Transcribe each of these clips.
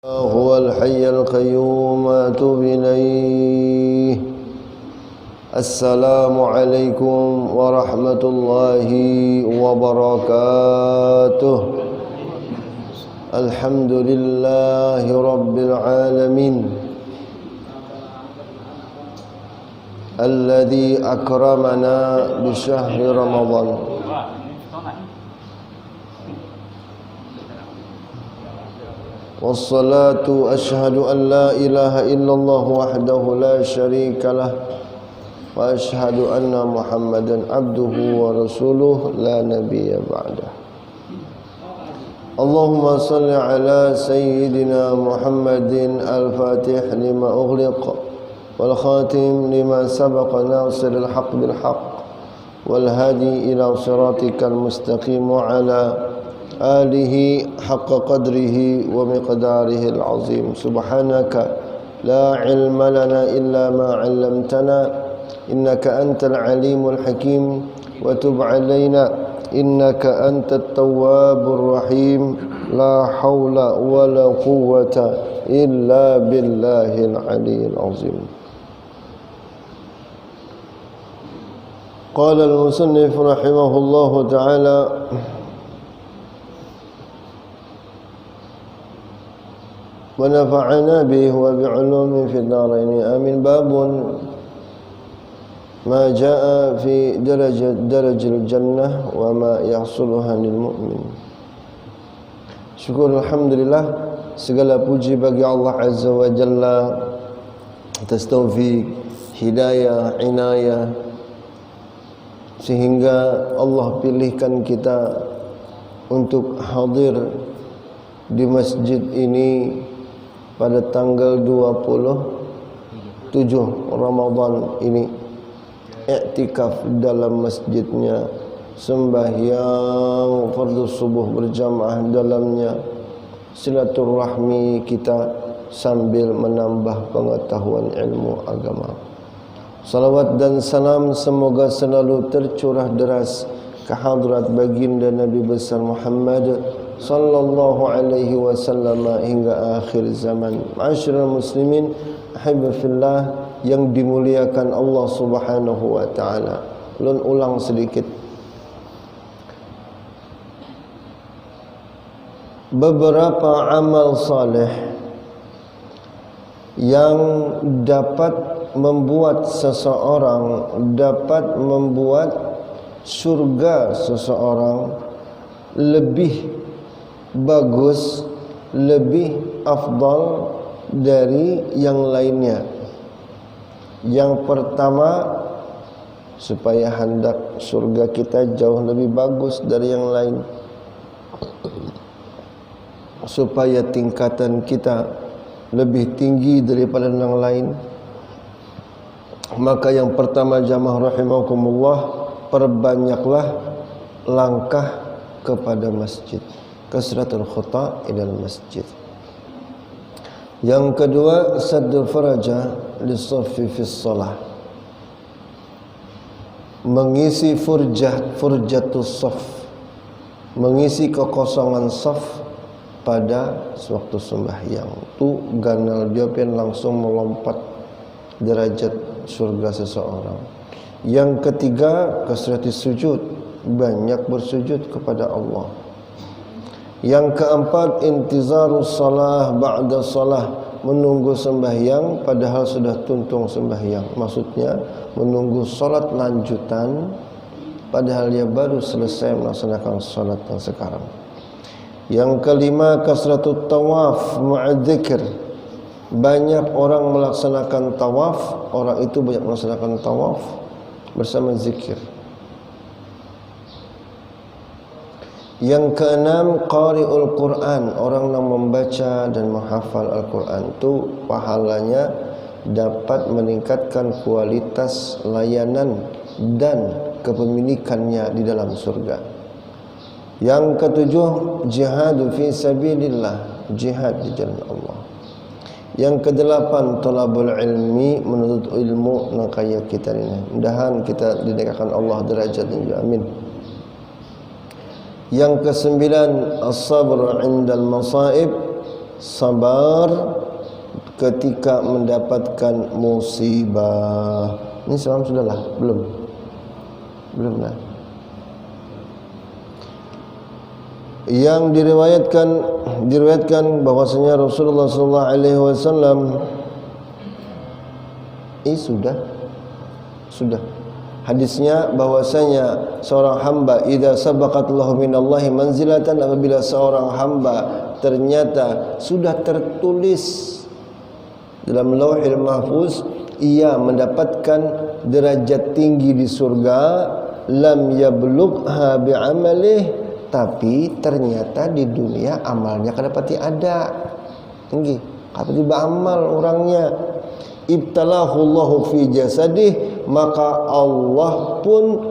هو الحي القيوم وأتوب إليه. السلام عليكم ورحمة الله وبركاته. الحمد لله رب العالمين الذي أكرمنا بشهر رمضان. والصلاة أشهد أن لا إله إلا الله وحده لا شريك له وأشهد أن محمدا عبده ورسوله لا نبي بعده. اللهم صل على سيدنا محمد الفاتح لما أغلق والخاتم لما سبق ناصر الحق بالحق والهادي إلى صراطك المستقيم وعلى آله حق قدره ومقداره العظيم. سبحانك لا علم لنا إلا ما علمتنا إنك أنت العليم الحكيم وتب علينا إنك أنت التواب الرحيم. لا حول ولا قوة إلا بالله العلي العظيم. قال المصنف رحمه الله تعالى: ونفعنا به وبعلوم في الدارين آمين. باب ما جاء في درج الجنة وما يحصلها للمؤمن. Syukur alhamdulillah, segala puji bagi Allah Azza wa Jalla atas taufik, hidayah, inayah, sehingga Allah pilihkan kita untuk hadir di masjid ini pada tanggal 27 Ramadan ini, i'tikaf dalam masjidnya, sembahyang fardu subuh berjamaah dalamnya, silaturahmi kita sambil menambah pengetahuan ilmu agama. Salawat dan salam semoga selalu tercurah deras ke hadrat baginda Nabi besar Muhammad sallallahu alaihi wasallam hingga akhir zaman. Ma'asyiral muslimin, ahibba fillah yang dimuliakan Allah Subhanahu wa taala. Ulun ulang sedikit. Beberapa amal saleh yang dapat membuat seseorang, dapat membuat surga seseorang lebih bagus, lebih afdal dari yang lainnya. Yang pertama, supaya hendak surga kita jauh lebih bagus dari yang lain, supaya tingkatan kita lebih tinggi daripada yang lain, maka yang pertama, jamaah rahimakumullah, perbanyaklah langkah kepada masjid, kasratul khuta ilal masjid. Yang kedua, saddul faraja lisaffi fis shalah, mengisi furjatus shaf, mengisi kekosongan shaf pada waktu sembahyang. Tu ganal dia pun langsung melompat derajat surga seseorang. Yang ketiga, kasratus sujud, banyak bersujud kepada Allah. Yang keempat, intizarus salah ba'da salah, menunggu sembahyang padahal sudah tuntung sembahyang. Maksudnya menunggu salat lanjutan padahal dia baru selesai melaksanakan salat yang sekarang. Yang kelima, kasratut tawaf ma'adzikr, banyak orang melaksanakan tawaf, orang itu banyak melaksanakan tawaf bersama zikir. Yang keenam, qari'ul Quran, orang yang membaca dan menghafal Al-Quran itu pahalanya dapat meningkatkan kualitas layanan dan kepemilikannya di dalam surga. Yang ketujuh, jihadu fi sabilillah, jihad di jalan Allah. Yang kedelapan, talabul ilmi, menuntut ilmu nakaya kita ini. Mudahan kita didekatkan Allah derajatnya, amin. Yang kesembilan, as-sabr 'indal masaib, sabar ketika mendapatkan musibah. Ini semalam sudahlah, belum lah. Yang diriwayatkan bahwasanya Rasulullah sallallahu alaihi wasallam sudah hadisnya bahwasanya seorang hamba idza sabaqat lahu minallahi manzilatan, apabila seorang hamba ternyata sudah tertulis dalam Lauhil Mahfuz ia mendapatkan derajat tinggi di surga, lam yablugha bi'amalih, tapi ternyata di dunia amalnya kadapati ada tinggi, kadapati beramal orangnya. Ibtalahu Allahu fi jasadih, maka Allah pun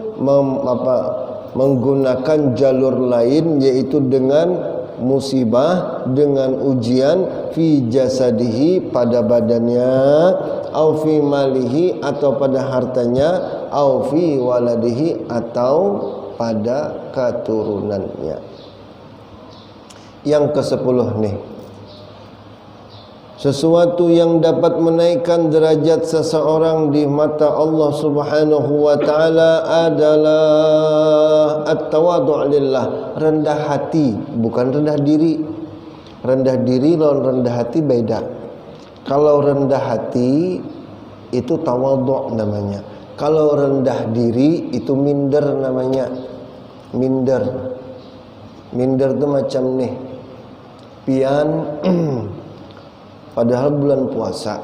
menggunakan jalur lain, yaitu dengan musibah, dengan ujian, fi jasadihi, pada badannya, au fi malihi, atau pada hartanya, au fi waladihi, atau pada keturunannya. Yang ke-10 nih, sesuatu yang dapat menaikkan derajat seseorang di mata Allah Subhanahu wa taala adalah at-tawadhu' lillah, rendah hati, bukan rendah diri. Rendah diri lawan rendah hati beda. Kalau rendah hati itu tawadhu' namanya. Kalau rendah diri itu minder namanya. Minder itu macam nih, pian padahal bulan puasa,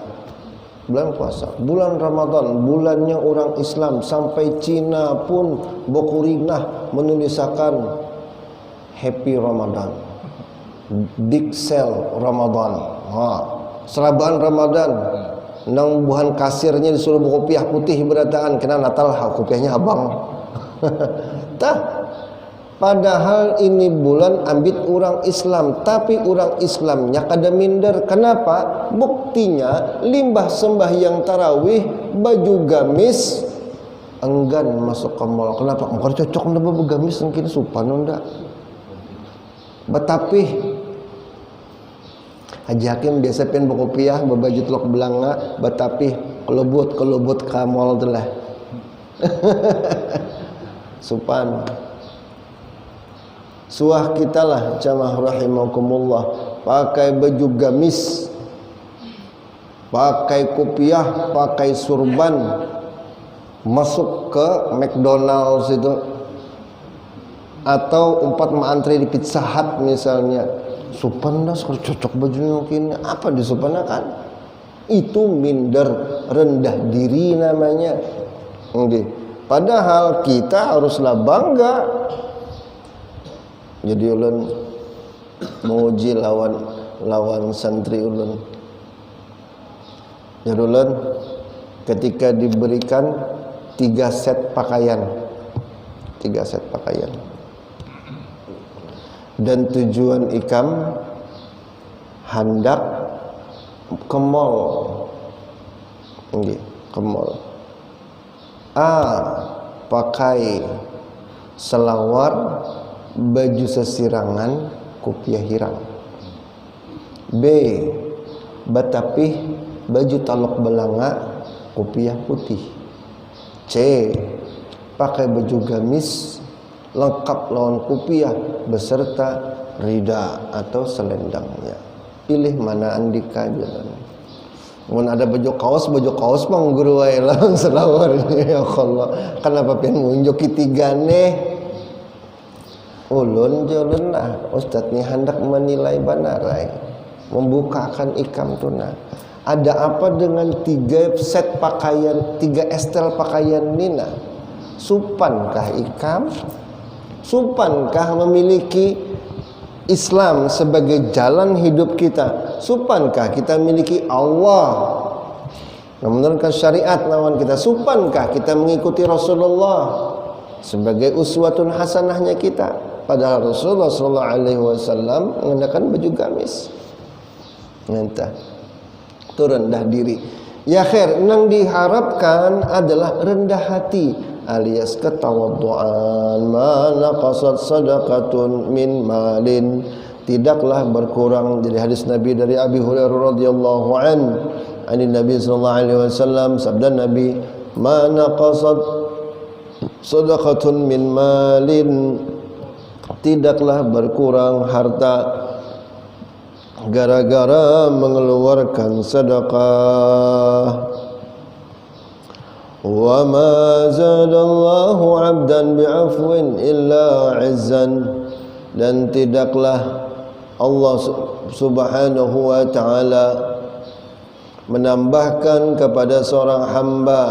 bulan Ramadan, bulannya orang Islam, sampai Cina pun bokurinah menulisakan Happy Ramadan, Big Sale Ramadan, serabaan Ramadan, nang buhan kasirnya disuruh kopiah putih berataan, kena Natal kopiahnya abang. Tah, padahal ini bulan ambit orang Islam, tapi orang Islamnya kada minder. Kenapa? Buktinya limbah sembahyang tarawih, baju gamis enggan masuk ke mall. Kenapa? Engkau cocok ndak baju gamis mungkin supan ndak. Betapih Haji Hakim biasa pen berkopiah berbaju telok belanga, betapih kelebut ke mall telah. Supan. Suah kita lah jamaah rahimakumullah, pakai baju gamis, pakai kopiah, pakai surban, masuk ke McDonald's itu, atau umpat mantri di Pizza Hut misalnya, supan dah cocok bajunya mungkin apa disupanakan, itu minder, rendah diri namanya. Padahal kita haruslah bangga. Jadi ulun menguji lawan santri ulun. Jadi ulun ketika diberikan 3 set pakaian, dan tujuan ikam hendak ke mall, ke mall. Pakai selawar, baju sesirangan, kopiah hirang. B, batapih, baju talok belanga, kopiah putih. C, pakai baju gamis lengkap lawan kopiah beserta rida atau selendangnya. Pilih mana andika jalan. Mun ada baju kaos mah guru wae lah selawarnya. Ya Allah, kenapa pengen ngunjuki 3 nih? Ulun lah Ustadz ni hendak menilai banarai, membukakan ikam tuna. Ada apa dengan 3 set pakaian, 3 estel pakaian nina? Supankah ikam? Supankah memiliki Islam sebagai jalan hidup kita? Supankah kita memiliki Allah menurunkan syariat lawan kita? Supankah kita mengikuti Rasulullah sebagai uswatun hasanahnya kita? Padahal Rasulullah sallallahu alaihi wasallam mengenakan baju gamis. Ngentah. Itu rendah diri. Ya khair, yang diharapkan adalah rendah hati alias ketawadhuan. Ma naqasat sadaqatun min malin tidaklah berkurang. Jadi hadis Nabi dari Abi Hurairah radhiyallahu anin Nabi sallallahu alaihi wasallam, sabda Nabi, "Ma naqasat sadaqatun min malin," tidaklah berkurang harta gara-gara mengeluarkan sedekah. Wa ma zadallahu 'abdan bi'afwin illa 'izzan, dan tidaklah Allah Subhanahu wa taala menambahkan kepada seorang hamba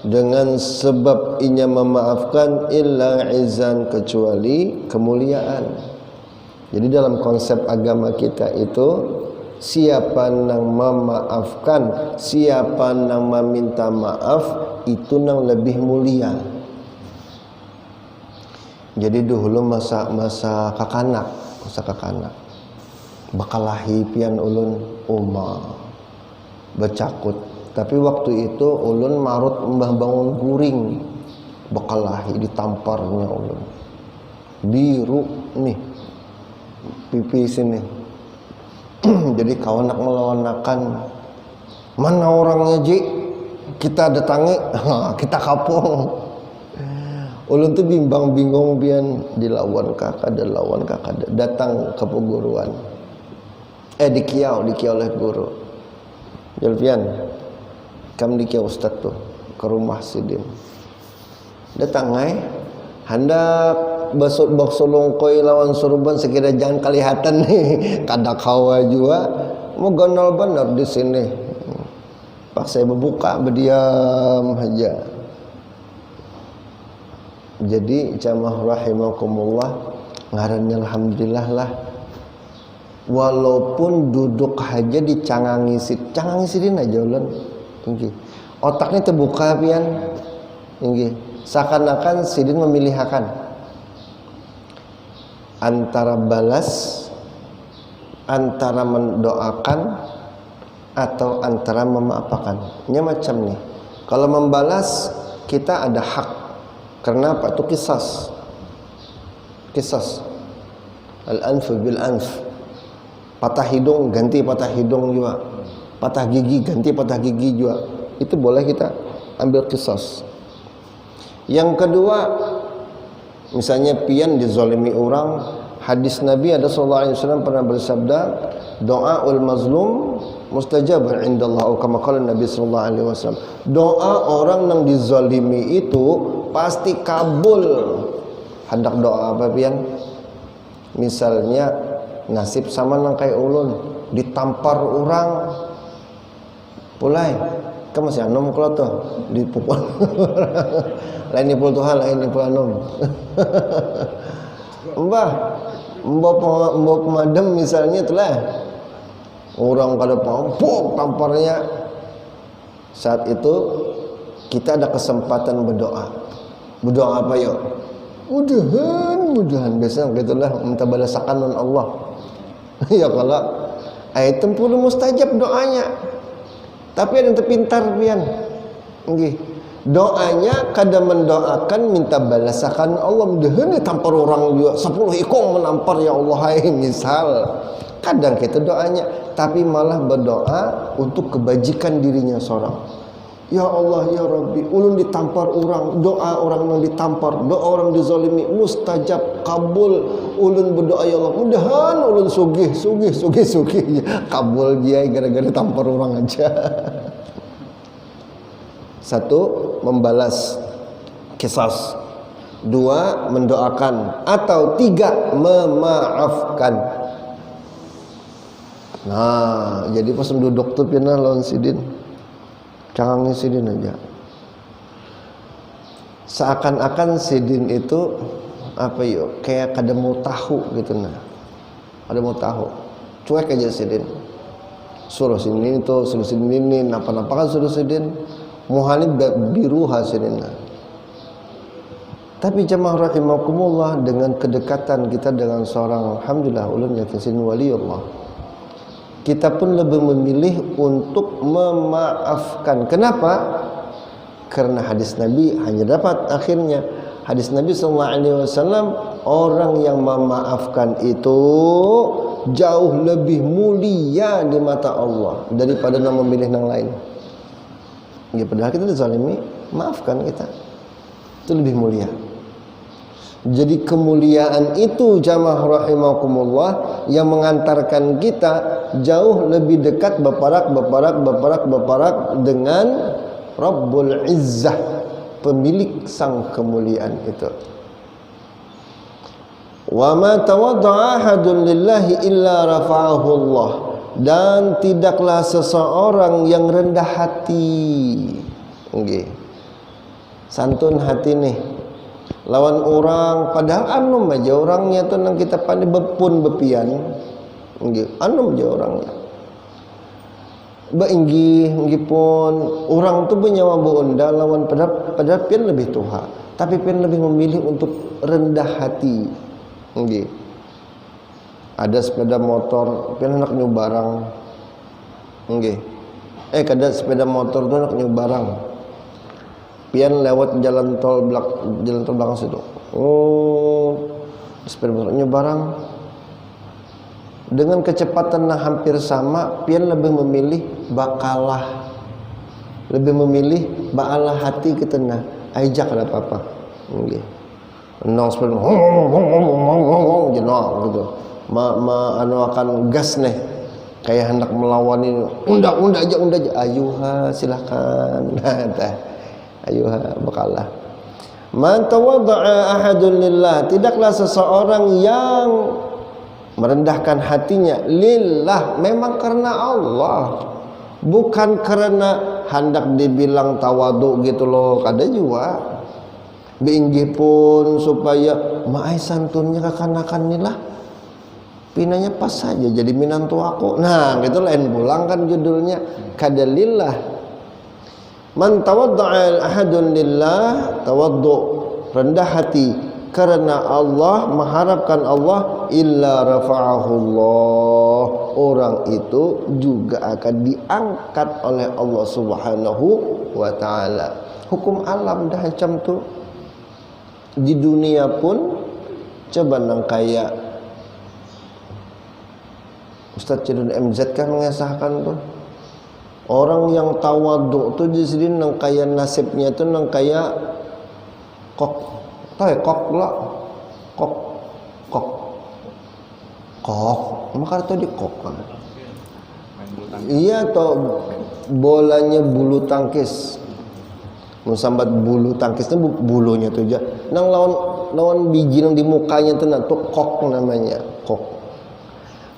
dengan sebab inya memaafkan illa 'izzan, kecuali kemuliaan. Jadi dalam konsep agama kita itu, siapa nang memaafkan, siapa nang meminta maaf, itu nang lebih mulia. Jadi dahulu masa kakanak bakalahi pian ulun becakut. Tapi waktu itu ulun marut mbah bangun guring, bakalahi ditamparnya ulun. Biru nih pipi sini. Jadi kawanak melawaнаkan, mana orangnya Ji? Kita datangi, kita kapung. Ulun tuh bingung pian dilawan kakak datang ke peguruan. Dikiau oleh guru. Jalpian, kam dikiau ustaz tuh ke rumah Sidin. Datang hendak bakso longkoy lawan surban sekira jangan kelihatan nih kada kawa juga mau gonol bener di sini. Pak saya berbuka berdiam aja. Jadi jamaah rahimakumullah, ngarannya alhamdulillah lah, walaupun duduk aja dicangangi sidin aja ulun nggih. Otaknya terbuka pian nggih. Seakan-akan sidin memilihakan antara balas, antara mendoakan, atau antara memaafkan. Ini macam nih. Kalau membalas kita ada hak. Kenapa? Itu qisas. Al-anfu bil anf. Patah hidung ganti patah hidung juga. Patah gigi ganti patah gigi juga. Itu boleh kita ambil qisas. Yang kedua, misalnya pian dizalimi orang, hadis Nabi ada sallallahu alaihi wasallam pernah bersabda, doaul mazlum mustajab indallah, kama qala Nabi sallallahu alaihi wasallam. Doa orang yang dizalimi itu pasti kabul. Hendak doa apa pian? Misalnya nasib sama nang kayak ulun ditampar orang. Pulai, kamu masih anom kalau tuh dipukul. Lain dipul Tuhan, lain dipul anom. Mbah pemadam misalnya itulah orang kada pampuk tamparnya. Saat itu kita ada kesempatan berdoa apa yuk? Mudahan biasanya gitulah minta balasakan dengan Allah. Ya kalau item pun mustajab doanya. Tapi ada yang terpintar pian nggih. Doanya kadang mendoakan minta balasakan Allah, mudahan tampar orang juga 10 ikong menampar ya Allah misal. Kadang kita doanya, tapi malah berdoa untuk kebajikan dirinya seorang. Ya Allah ya Rabbi, ulun ditampar orang, doa orang yang ditampar, doa orang dizalimi mustajab kabul. Ulun berdoa ya Allah, mudahan ulun sugih kabul dia gara-gara ditampar orang aja. Satu, membalas qisas. Dua, mendoakan. Atau tiga, memaafkan. Nah, jadi pas duduk tuh pindah lawan Sidin, cangangnya Sidin aja. Seakan-akan Sidin itu apa yuk, kayak kada mau tahu gitu nah. Kada mau tahu. Cuek aja Sidin. Suruh sini itu, suruh sini ini, napa-napa kan suruh Sidin. Muhalib biru hasilnya. Tapi jamaah rahimakumullah, dengan kedekatan kita dengan seorang, alhamdulillah ulun yakin sin waliullah, kita pun lebih memilih untuk memaafkan. Kenapa? Karena hadis Nabi hanya dapat akhirnya hadis Nabi sallallahu alaihi wasallam, orang yang memaafkan itu jauh lebih mulia di mata Allah daripada memilih yang lain. Ya, padahal kita dizalimi, maafkan kita. Itu lebih mulia. Jadi kemuliaan itu jamaah rahimakumullah yang mengantarkan kita jauh lebih dekat beparak dengan Rabbul Izzah, pemilik sang kemuliaan itu. Wa ma tawadda'a ahadun lillahi illa rafa'ahu Allah. Dan tidaklah seseorang yang rendah hati. Nggih. Santun hati nih. Lawan orang padahal anum aja orangnya tuh nang kita pandai bepun bepian. Nggih, anum aja orangnya. Inggih pun orang tuh benyawa beunda lawan padahal pian lebih tuha, tapi pian lebih memilih untuk rendah hati. Nggih. Ada sepeda motor, pian hendak nyubarang. Nggih. Kada sepeda motor tuh hendak nyubarang. Pian lewat jalan tol belakang situ. Sepeda motor nyubarang. Dengan kecepatan yang hampir sama, pian lebih memilih bakalah. Lebih memilih bakalah hati kita nah. Ajak ada apa-apa. Nggih. Nong sepeda jenak gitu. Anu akan gas nih. Kayak hendak melawan ini. Unda aja. Ayuha silakan. Ayuha bakalah. Man tawadda'a ahadun lillah, tidaklah seseorang yang merendahkan hatinya lillah, memang karena Allah, bukan karena hendak dibilang tawadu gitu loh. Kada juga binggih pun supaya maai santunnya kekanakan nilah pinanya pas saja jadi minantu aku. Nah gitu lain pulang kan judulnya. Kada lillah. Man tawadda'a ahadun lillah, tawaddu, rendah hati karena Allah, mengharapkan Allah, illa rafa'ahu Allah, orang itu juga akan diangkat oleh Allah Subhanahu wa taala. Hukum alam dah macam tu. Di dunia pun coba nang kaya Ustaz Cidun MZ kan mengesahkan tuh. Orang yang tawaduk tu di sini nang kaya nasibnya tu nang kaya kok lah kok maka tu di kok kan. Iya toh bolanya bulu tangkis. Musambat bulu tangkisnya bulunya tu aja. Nang lawan biji nang di mukanya tu nak tu kok namanya kok.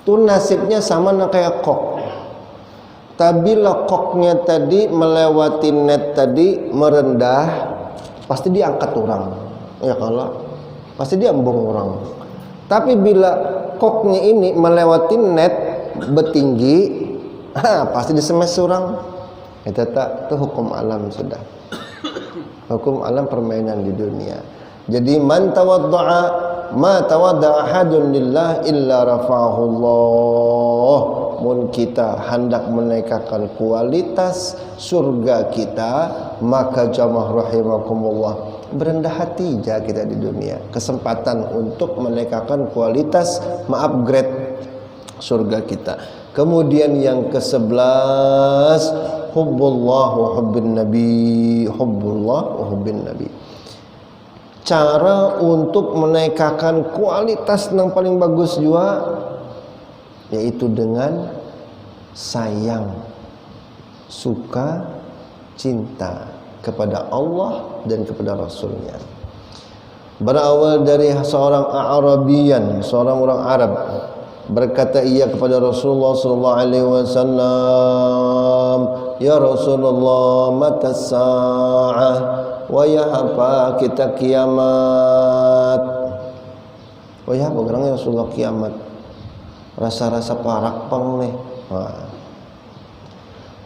Tu nasibnya sama nang kaya kok. Tapi koknya tadi melewati net tadi merendah, pasti diangkat orang. Ya kalau pasti diambung orang. Tapi bila koknya ini melewati net betinggi, pasti disemes orang. Itu tak, itu hukum alam sudah. Hukum alam permainan di dunia. Jadi man tawadda'a ma tawadda'a ahadun lillah illa rafa'ahu Allah. Mun kita hendak menaikkan kualitas surga kita, maka jamaah rahimakumullah, berendah hati aja kita di dunia. Kesempatan untuk menaikkan kualitas, upgrade surga kita. Kemudian yang ke-11, hubbullah wa hubbin nabi. Hubbullah wa hubbin nabi. Cara untuk menaikkan kualitas yang paling bagus juga, yaitu dengan sayang, suka, cinta kepada Allah dan kepada Rasulnya. Berawal dari seorang Arabian, seorang orang Arab, berkata ia kepada Rasulullah sallallahu alaihi wasallam, "Ya Rasulullah, mata sa'ah? Wa ya apa kita kiamat?" Oh ya, bagaimana ya Rasulullah kiamat? Rasa-rasa parak pang nih.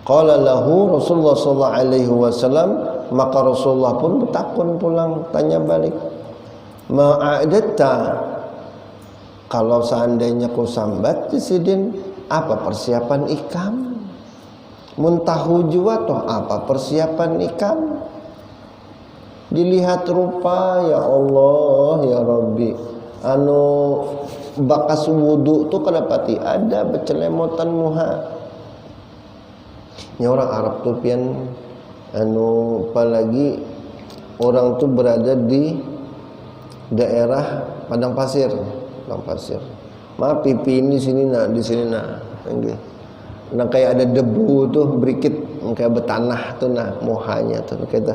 Qala lahu Rasulullah sallallahu alaihi wasallam, maka Rasulullah pun bertakun pulang, tanya balik, ma'adatta, kalau seandainya kau sambat Sidin, apa persiapan ikam? Muntahu jua toh apa persiapan ikam? Dilihat rupa, ya Allah ya Rabbi, anu bakas wudu tuh kedapati ada becelemotan muha. Ini orang Arab tuh pian anu apalagi orang tuh berada di daerah padang pasir. Maaf pipi ini sini nak, di sini nak. Nggih. Nah kayak ada debu tuh berikit kayak bertanah tuh nah muhanya tuh kita.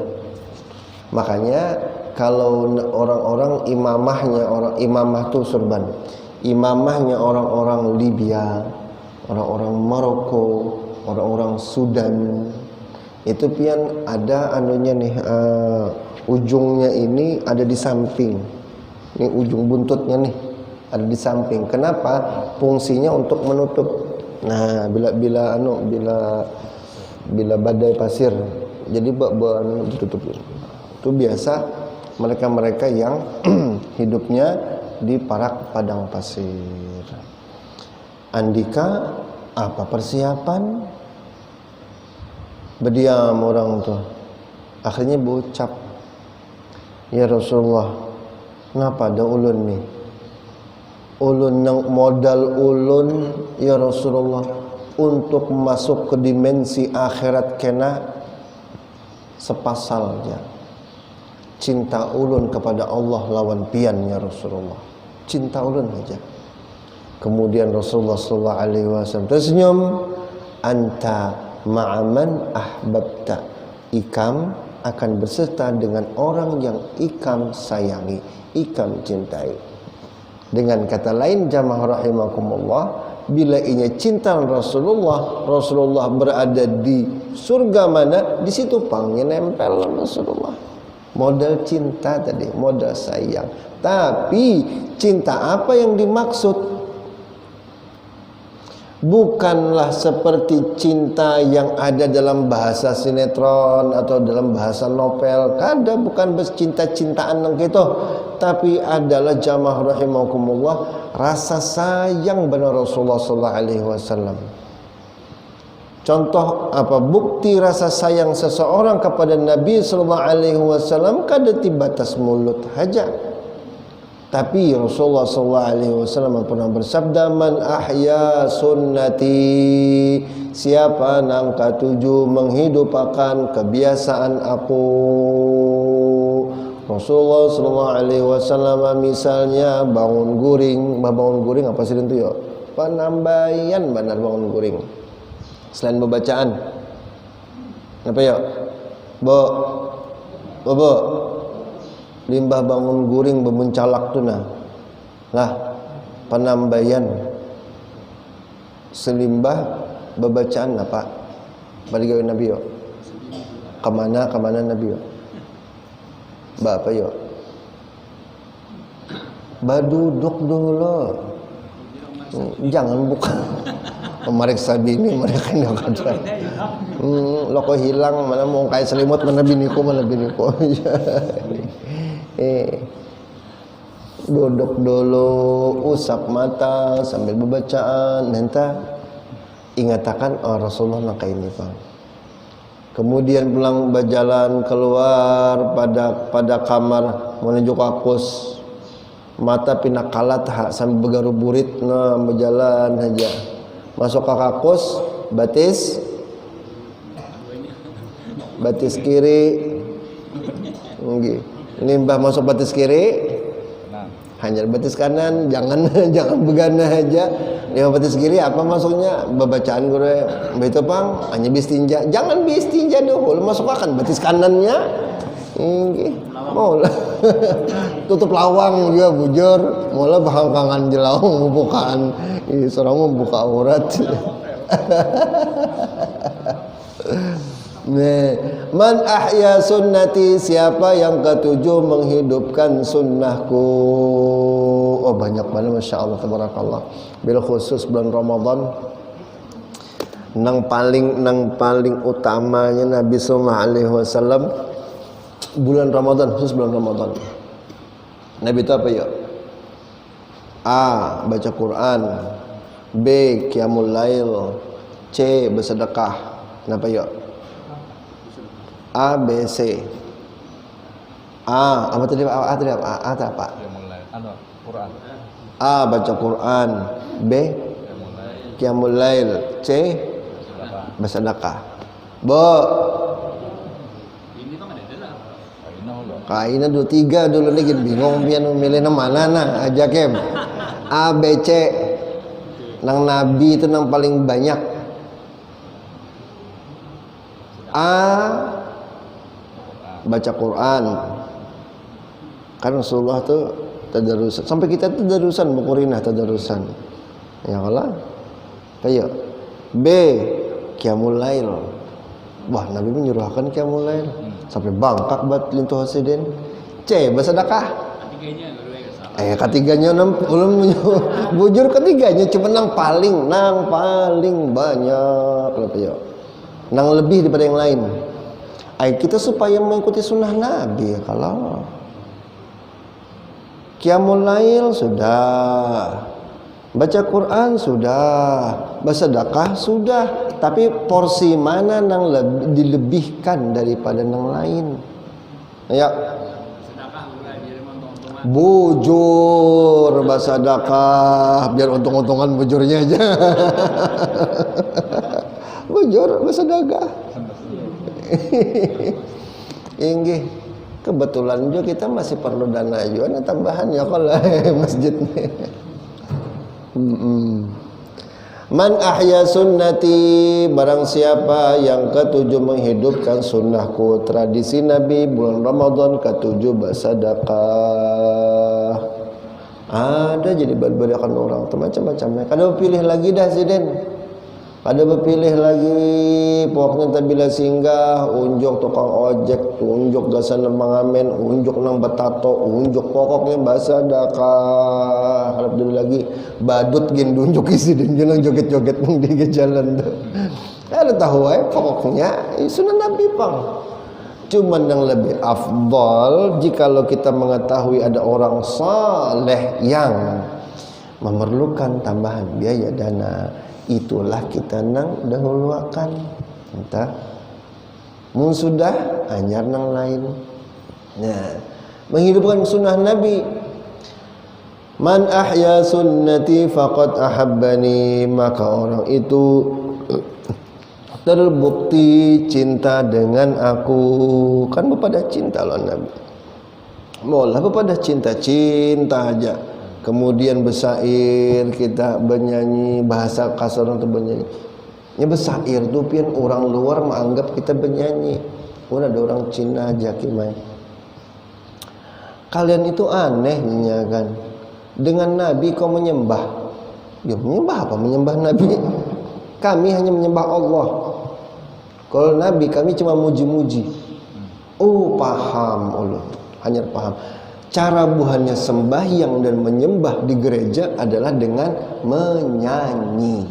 Makanya kalau orang-orang imamah tuh surban. Imamahnya orang-orang Libya, orang-orang Maroko, orang-orang Sudan. Itu pian ada anunya nih ujungnya ini ada di samping. Ini ujung buntutnya nih ada di samping. Kenapa? Fungsinya untuk menutup. Nah, bila badai pasir, jadi ditutup. Itu biasa mereka-mereka yang hidupnya di padang pasir. Andika, apa persiapan? Berdiam orang tuh. Akhirnya berucap, ya Rasulullah, kenapa ada ulun nih? Ulun nang modal ulun ya Rasulullah untuk masuk ke dimensi akhirat kena sepasalnya cinta ulun kepada Allah lawan pian ya Rasulullah, cinta ulun aja. Kemudian Rasulullah sallallahu alaihi wasallam tersenyum, anta ma'aman ahbabta, ikam akan berserta dengan orang yang ikam sayangi, ikam cintai. Dengan kata lain jamaah rahimakumullah, bila inya cinta Rasulullah berada di surga mana, di situ pangnya nempel Rasulullah. Modal cinta tadi, modal sayang. Tapi cinta apa yang dimaksud? Bukanlah seperti cinta yang ada dalam bahasa sinetron atau dalam bahasa novel. Kada bukan bercinta-cintaan nang gitu, tapi adalah jamaah rahimakumullah rasa sayang benar Rasulullah sallallahu alaihi wasallam. Contoh apa bukti rasa sayang seseorang kepada Nabi sallallahu alaihi wasallam kada tibatas mulut haja. Tapi Rasulullah sallallahu alaihi wasallam pernah bersabda, man ahya sunnati, siapa nang katuju menghidupkan kebiasaan aku. Rasulullah sallallahu alaihi wasallam misalnya bangun guring apa sih itu ya? Penambayan benar bangun guring. Selain pembacaan. Apa ya? Bo limbah bangun guring bemuncalak tu nah lah penambayan selimbah bebacaan apa bagi gawe Nabi yo kemana Nabi yo apa yo baduduk dulu jangan buka memeriksa bini mereka ini kata loko hilang mana mau kayak selimut mana biniku duduk dulu, usap mata sambil bacaan, nanti ingatakan Rasulullah nak ini bang. Kemudian pulang berjalan keluar pada kamar menuju kakus, mata pindah kalat sambil bergaruburit, nah berjalan aja. Masuk ke kakus, batis kiri, limbah masuk batis kiri, hanya batis kanan, jangan begana aja. Limbah batis kiri apa maksudnya? Bacaan guru itu pang hanya bistinja, jangan bistinja dulu, masuk akan batis kanannya, mau tutup lawang juga bujur, mulai bahangkangan jelawang membukaan, seorang membuka aurat. Man ahya sunnati, siapa yang ketujuh menghidupkan sunnahku. Oh banyak banget masya Allah tabarakallah. Bil khusus bulan Ramadan nang paling utamanya Nabi sallallahu alaihi wasallam bulan Ramadan, khusus bulan Ramadan. Nabi itu apa ya? A. Baca Quran, B. Qiyamul Lail, C. Bersedekah. Kenapa ya? A, B, C. A, apa tadi? A tadi apa? A tadi apa? Quran. A. Baca Quran. B. Qiyamul Lail. C. Bersedekah. Bo. Kaina 23 dulu lagi bingung pian milih mana nah aja kem. A B C. Nang nabi itu nang paling banyak. A. Baca Quran. Kan Rasulullah tuh tadarusan. Sampai kita tadarusan bukurinah tadarusan. Ya Allah. Kayak B. Qiyamul Lail. Wah, Nabi menyuruhkan Qiyamul Lail. Sampai bangkak buat lintuh hasiden. C. Bersedekah. Ketiganya belum bujur ketiganya cuma nang paling banyak lebih nang lebih daripada yang lain. Kita supaya mengikuti sunnah Nabi kalau Qiyamul Lail sudah, baca Quran sudah, bersedekah sudah, tapi porsi mana nang dilebihkan daripada nang lain? Ya. Bujur bersedekah biar untung-untungan bujurnya aja. Bujur bersedekah. Inggih. Kebetulan juga kita masih perlu dana juga tambahan ya kalau masjidnya. Man ahya sunnati, barang siapa yang ketujuh menghidupkan sunnahku, tradisi Nabi bulan Ramadan, ketujuh bersedekah. Ada jadi berbeda-bedakan orang tuh macam-macamnya. Kada pilih lagi dah siden. Kada berpilih lagi, pokoknya tabila singgah, unjuk tukang ojek, unjuk gasan mengamen, unjuk nang betato, unjuk pokoknya bersedekah. Harap dulu lagi badut gin unjuk isi dan jangan joget-joget nang di jalan tuh. Ada tahu pokoknya sunnah Nabi pang. Cuman yang lebih afdal jikalau kita mengetahui ada orang saleh yang memerlukan tambahan biaya dana, itulah kita nang dahuluakan. Entah mun sudah anyar nang lain. Nah, menghidupkan sunnah Nabi. Man ahya sunnati faqad ahabbani, maka orang itu terbukti cinta dengan aku. Kan bepada cinta lawan Nabi. Maulah bepada cinta aja. Kemudian bersair, kita bernyanyi, bahasa kasar untuk bernyanyi. Ya bersair tuh pian orang luar menganggap kita bernyanyi. Ada orang Cina aja kimai. Kalian itu anehnya kan. Dengan Nabi kau menyembah. Ya menyembah apa? Menyembah Nabi. Kami hanya menyembah Allah. Kalau Nabi kami cuma muji-muji. Oh paham Allah. Hanya paham. Cara buhannya sembahyang dan menyembah di gereja adalah dengan menyanyi.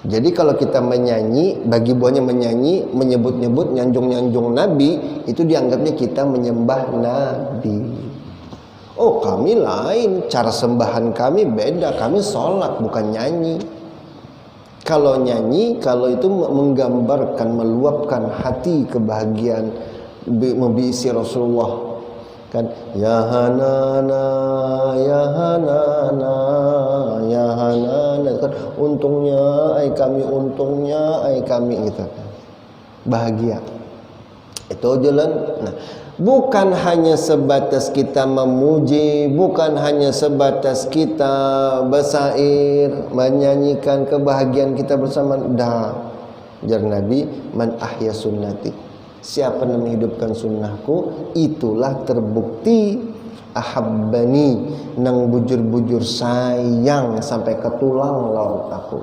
Jadi kalau kita menyanyi, bagi buahnya menyanyi, menyebut-nyebut, nyanjung-nyanjung Nabi, itu dianggapnya kita menyembah Nabi. Oh kami lain, cara sembahan kami beda, kami sholat bukan nyanyi. Kalau nyanyi, kalau itu menggambarkan, meluapkan hati kebahagiaan, membisi Rasulullah. Kan ya hanana ya hanana ya hanana, kan untungnya kami gitu kan. Bahagia itu jalan. Nah, bukan hanya sebatas kita memuji, bukan hanya sebatas kita bersair menyanyikan kebahagiaan kita bersama. Jar Nabi, man ahya sunnati, siapa yang menghidupkan sunnahku, itulah terbukti ahabbani, nang bujur-bujur sayang sampai ke tulang laut aku.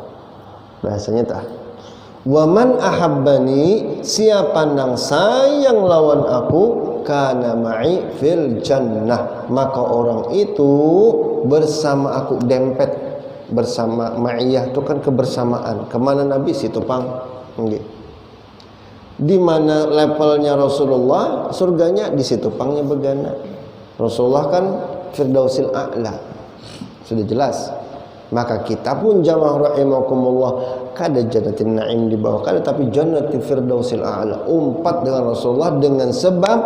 Bahasanya tah. Wa man ahabbani, siapa nang sayang lawan aku, kana ma'i fil jannah, maka orang itu bersama aku, dempet bersama. Ma'iyah itu kan kebersamaan. Kemana Nabi situ pang. Nggih. Di mana levelnya Rasulullah, surganya di situ pangnya begana. Rasulullah kan Firdausil A'la, sudah jelas. Maka kita pun jamaah rahimakumullah, kada jannatin na'im di bawah kada, tapi jannatil Firdausil A'la, umpat dengan Rasulullah dengan sebab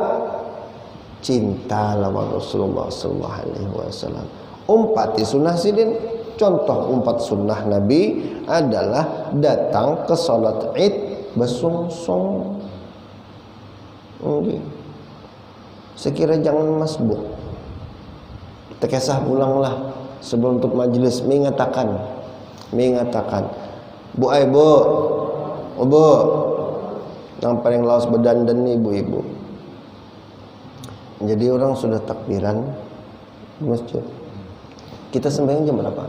cinta lawan Rasulullah sallallahu alaihi wasallam. Umpati sunnah sidin, contoh umpat sunnah Nabi adalah datang ke salat Id bersungsung. Sekira jangan masbuk. Tekesah pulanglah sebelum untuk majelis mengatakan bu yang paling lawas berdandan nih ibu-ibu. Jadi orang sudah takbiran di masjid. Kita sembahyang jam berapa?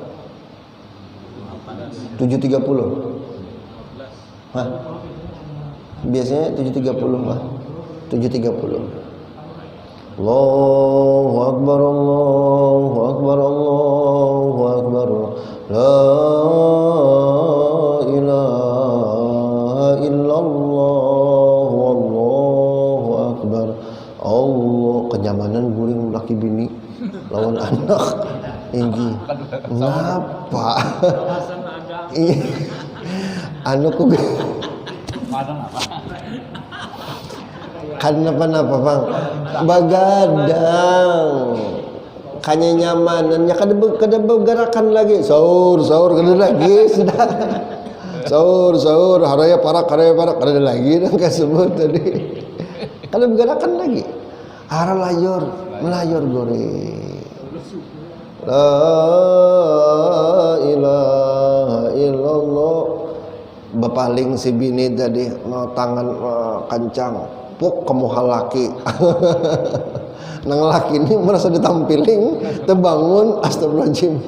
7.30. Hah? Biasanya 7.30 lah. 7.30. Allahu Akbar, Allahu Akbar, Allahu Akbar. La ilaha illallah, Allahu Akbar. Allah, kenyamanan guring laki bini lawan anak. Inggi. Ngapa? Anu ku kan apa bang? Bagadang. Kanya nyamanannya kada bergerakan lagi. Sahur kada lagi sudah. Sahur haraya parak kada lagi dan kasebut tadi. Kada bergerakan lagi. Ara melayur goreng. La ilaha illallah. Bepaling si bini tadi tangan kencang puk kamu halaki. Nang laki ini merasa ditampiling terbangun astagfirullahaladzim.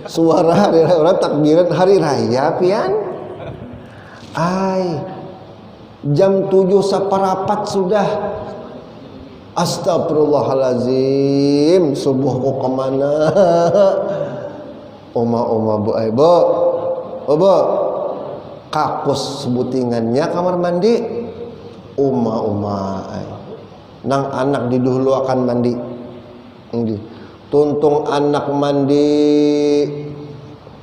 Suara hari raya orang takbiran hari raya pian. Jam 7 saparapat sudah. Astagfirullahaladzim, subuh kok kemana? Oma bu kakus sebutingannya kamar mandi. Uma nang anak didulu akan mandi. Tuntung anak mandi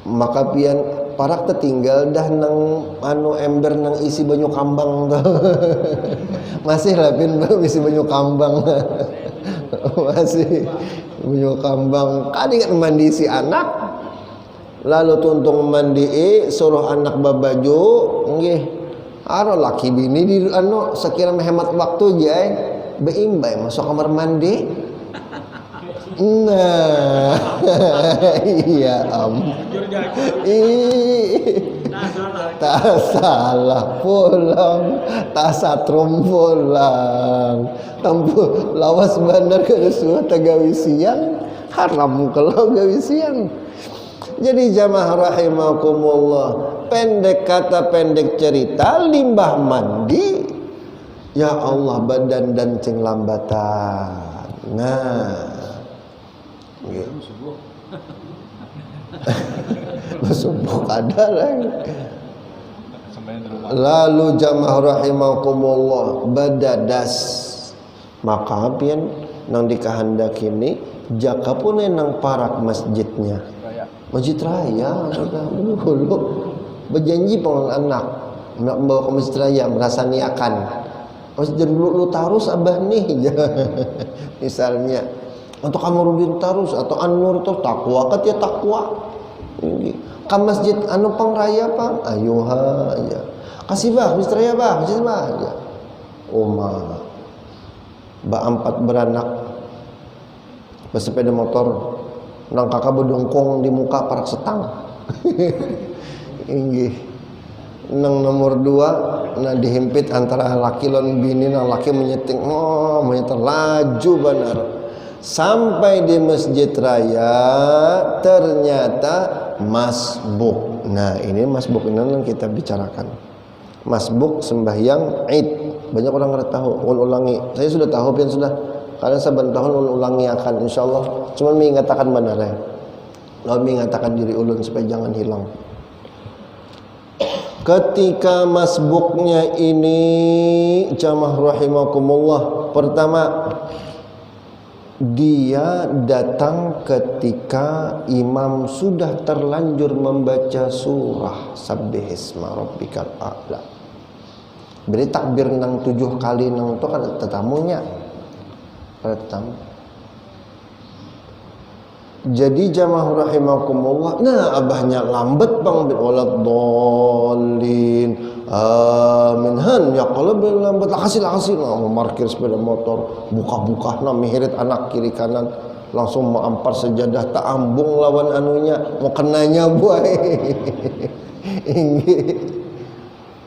maka pian parak tertinggal dah nang ember nang isi banyu kambang tuh. Masih lah pian isi banyu kambang. Masih banyu kambang kadang mandi si anak. Lalu tuntung mandi suruh anak babaju nggih. Aro laki bini di sekira menghemat waktu jay beimbay masuk kamar mandi. Nah, iya tak salah pulang, tak satrum pulang. Tampu lawas bener ke suah tagawi siang, haram kalau gawi siang. Jadi jamaah rahimakumullah, pendek kata pendek cerita, limbah mandi ya Allah badan dan ceng lambatan. Nah subuh ada lagi. Lalu jamaah rahimakumullah badadas maka pian nang dikahandak ini jaka pun nang parak masjidnya. Masjid raya dulu berjanji pengen anak nak bawa ke masjid raya merasa niakan masjid lu tarus abah nih misalnya untuk Kamarudin tarus atau An-Nur itu takwa kat ya takwa ke masjid anu pangraya pang ayuha ya kasih bah masjid raya bah masjid bah ya ba 4 beranak bersepeda motor nang kakak berdongkong di muka parak setang. Inggih. Nang nomor 2 nah dihimpit antara laki lon bini nang laki menyeting menyetir laju benar. Sampai di masjid raya ternyata masbuk. Nah, ini masbuk ini yang kita bicarakan. Masbuk sembahyang Id. Banyak orang nggak tahu, ulangi. Saya sudah tahu pian sudah. Karena saban tahun ulangi akan insyaallah. Cuma mengatakan benar ya. Lalu mengatakan diri ulun supaya jangan hilang. Ketika masbuknya ini jamaah rahimakumullah, pertama dia datang ketika imam sudah terlanjur membaca surah Sabbihisma rabbikal a'la. Beri takbir nang 7 kali nang itu kan tetamunya. retam. Jadi jamaah rahimakumullah, nah abahnya lambat bang walad dolin amin han ya kalau lambat lakasi mau parkir sepeda motor buka nah mihirit anak kiri kanan langsung mau ampar sejadah tak ambung lawan anunya mau kenanya buai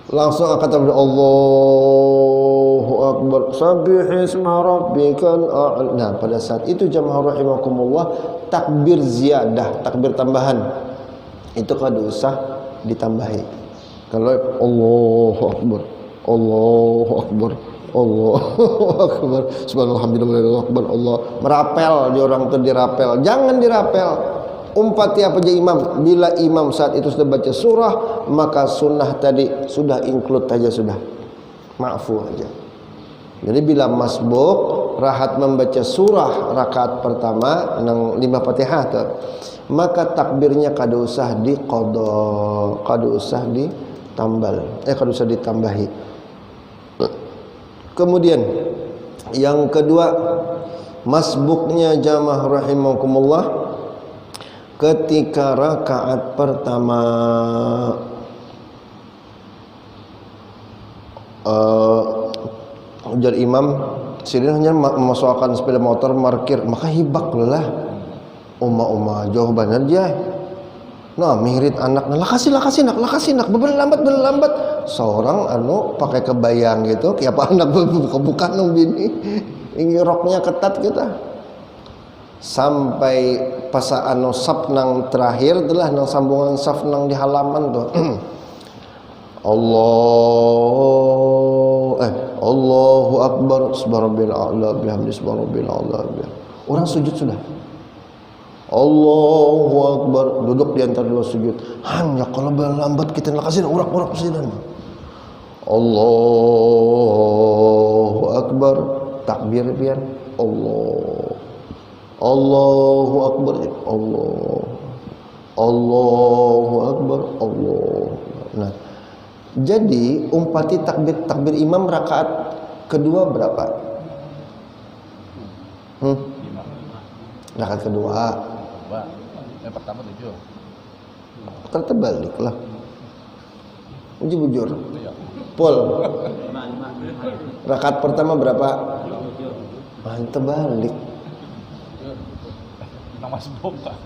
langsung kata Allahu Akbar sabbihisma rabbikal a'la. Nah pada saat itu jamaah rahimakumullah takbir ziyadah, takbir tambahan itu kada usah ditambahi. Kalau Allahu Akbar Allahu Akbar Allahu Akbar subhanallah akbar Allah merapel di orang itu dirapel, jangan dirapel. Umpati apa aja imam, bila imam saat itu sudah baca surah maka sunnah tadi sudah include aja, sudah maafu aja. Jadi bila masbuk rahat membaca surah rakaat pertama nang 5 Fatihah tuh, maka takbirnya kada usah diqadha, kada usah ditambal, kada usah ditambahi. Kemudian yang kedua, masbuknya jamaah rahimakumullah ketika rakaat pertama ujar imam sidin hanya memasukkan sepeda motor parkir maka hibak lah umma jawaban dia nah mihirit anak lakasi nak berlambat seorang pakai kebayang gitu kayak apa anak buka nang bini ini roknya ketat kita sampai pas saf nang terakhir itulah nang sambungan saf nang di halaman tuh Allahu Akbar subhanallah a'la bihamdi subhanallah a'la. Orang sujud sudah Allahu Akbar, duduk di antara dua sujud. Hanya kalau berlambat kita lakasin urak-urak sidan. Allahu Akbar, takbir pian. Allahu Akbar, Allahu Akbar, Allah. Nah, jadi umpati takbir imam rakaat kedua berapa? Rakaat kedua. Yang pertama 7. Terbalik lah. Bujur. Pol. Rakaat pertama berapa? Terbalik. Nama sebab Pak.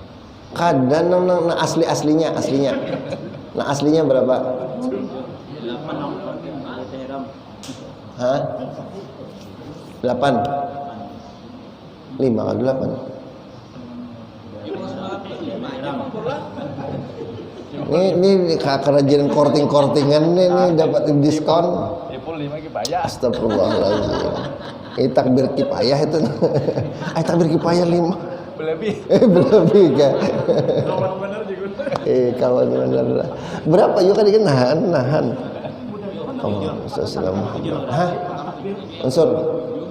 Kadang nang aslinya. Nah aslinya berapa? 8. Hah? 8. 5 atau 8? Ini kerajinan korting-kortingan ini dapat diskon. Ipul 5 kipayah. Astagfirullahaladzim. Ini takbir kipayah itu. Takbir kipayah 5. Berlebih kan. Kawan bener juga. Kawan bener. Berapa yuk kan nahan. Assalamualaikum. Hah? Unsur.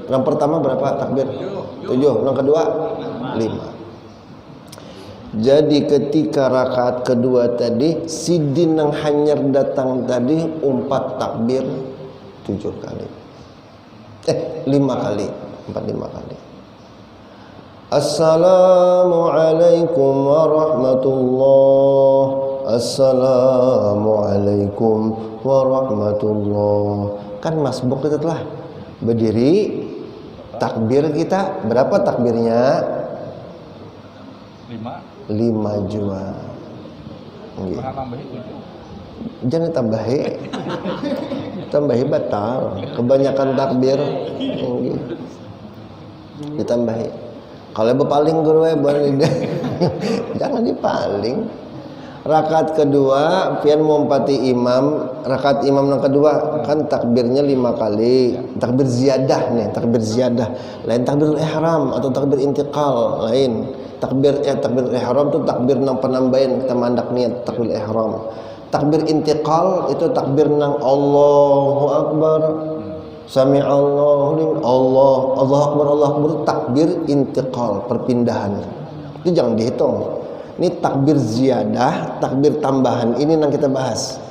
Yang pertama berapa takbir? 7. Yang kedua 5. Jadi ketika rakaat kedua tadi sidin yang hanyar datang tadi umpat takbir 7 kali. 5 kali. 5 kali. Assalamualaikum warahmatullah. Assalamualaikum warahmatullah. Kan masbuk kita telah berdiri takbir kita berapa takbirnya? 5 jua. Nggih. Jangan tambahi batal. Kebanyakan takbir. Nggih. Ditambahi. Kalau berpaling guru jangan dipaling. Rakaat kedua pian mumpati imam, rakaat imam yang kedua kan takbirnya 5 kali. Takbir ziyadah nih, takbir ziyadah. Lain takbir ihram atau takbir intiqal, lain. Takbir ihram itu takbir nang penambahan kita mandak niat takbir ihram. Takbir intiqal itu takbir nang Allahu Akbar. Sami'allahu liman Allahu Akbar takbir intiqal, perpindahan. Itu jangan dihitung. Ini takbir ziyadah, takbir tambahan ini yang kita bahas.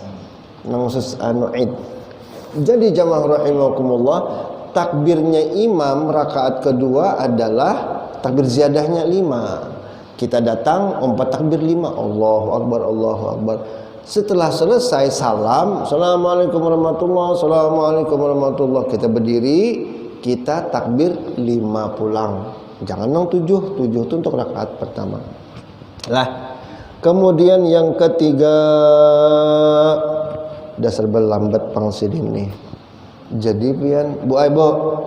Nang khusus Id. Jadi jamaah rahimakumullah, takbirnya imam rakaat kedua adalah takbir ziyadahnya 5. Kita datang 4 takbir 5. Allahu Akbar, Allahu Akbar. Setelah selesai salam, Assalamualaikum warahmatullahi, Assalamualaikum warahmatullahi. Kita berdiri, kita takbir 5 pulang. Jangan dong 7 itu untuk rakaat pertama. Lah, kemudian yang ketiga, dasar berlambat pangsidin nih. Jadi pian, Bu Aibo,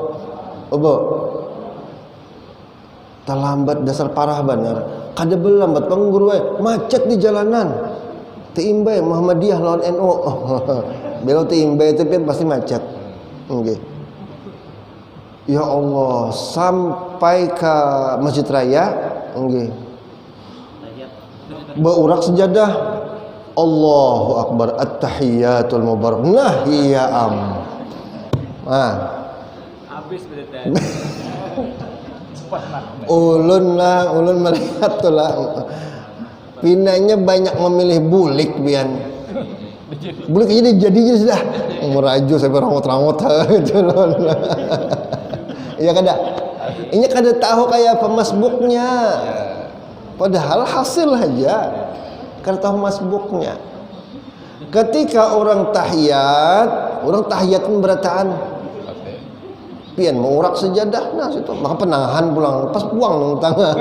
terlambat dasar parah benar. Kada berlambat pengguru macet di jalanan. Tiimbay Muhammadiyah lawan NU. Belo tiimbay itu pian pasti macet. Nggih. Ya Allah, sampai ke Masjid Raya, nggih. Beurak sejadah. Allahu Akbar, at-tahiyyatul mubarak. Nah, iya am. Habis berita. Ulun melihat tuh lah. Pinanya banyak memilih bulik pian. Bulik aja jadinya sudah. Meraju sampai rangot-rangot gitu loh. Iya kada. Ini kada tahu kayak pemasbuknya. Padahal hasil aja. Kada tahu masbuknya. Ketika orang tahiyat pun berataan. Pian mengurak sejadah nah situ. Maka penahan pulang pas buang nang tangan.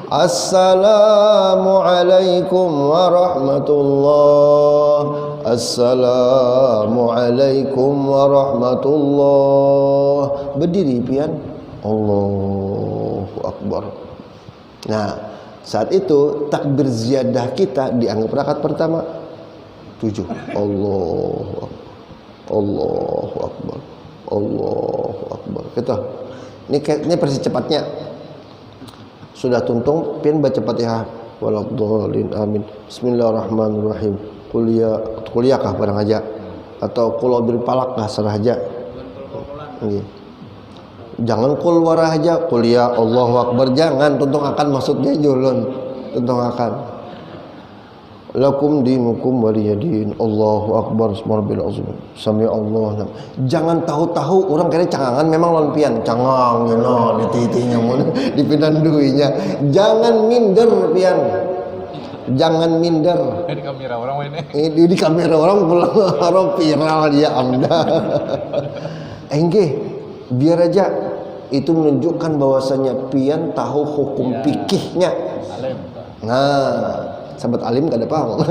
Assalamualaikum warahmatullahi. Assalamualaikum warahmatullahi. Berdiri pian. Allahu Akbar. Nah, saat itu takbir ziyadah kita dianggap rakaat pertama 7. Allahu Akbar. Allahu Akbar. Allahu Akbar. Kita ini versi cepatnya. Sudah tuntung pian baca Fatihah waladhdallin amin. Bismillahirrahmanirrahim. Kuliah kah barang aja atau qul bil falaq kah serah aja. Nggih. Jangan qul warah aja, kuliah Allahu Akbar jangan, tuntung akan maksudnya julun. Tuntung akan. Lakum dinukum waliyadin. Allahu Akbar subhanallah azim. Sami Allah. Jangan tahu-tahu orang kira cangangan memang lawan pian. Cangang ngono dititinya mun dipindanduinya. Jangan minder pian. Jangan minder. Di kamera orang ini. Di kamera orang pulang viral dia amda. Enggih, biar aja itu menunjukkan bahwasanya pian tahu hukum fikihnya. Nah, sahabat alim gak ada paham.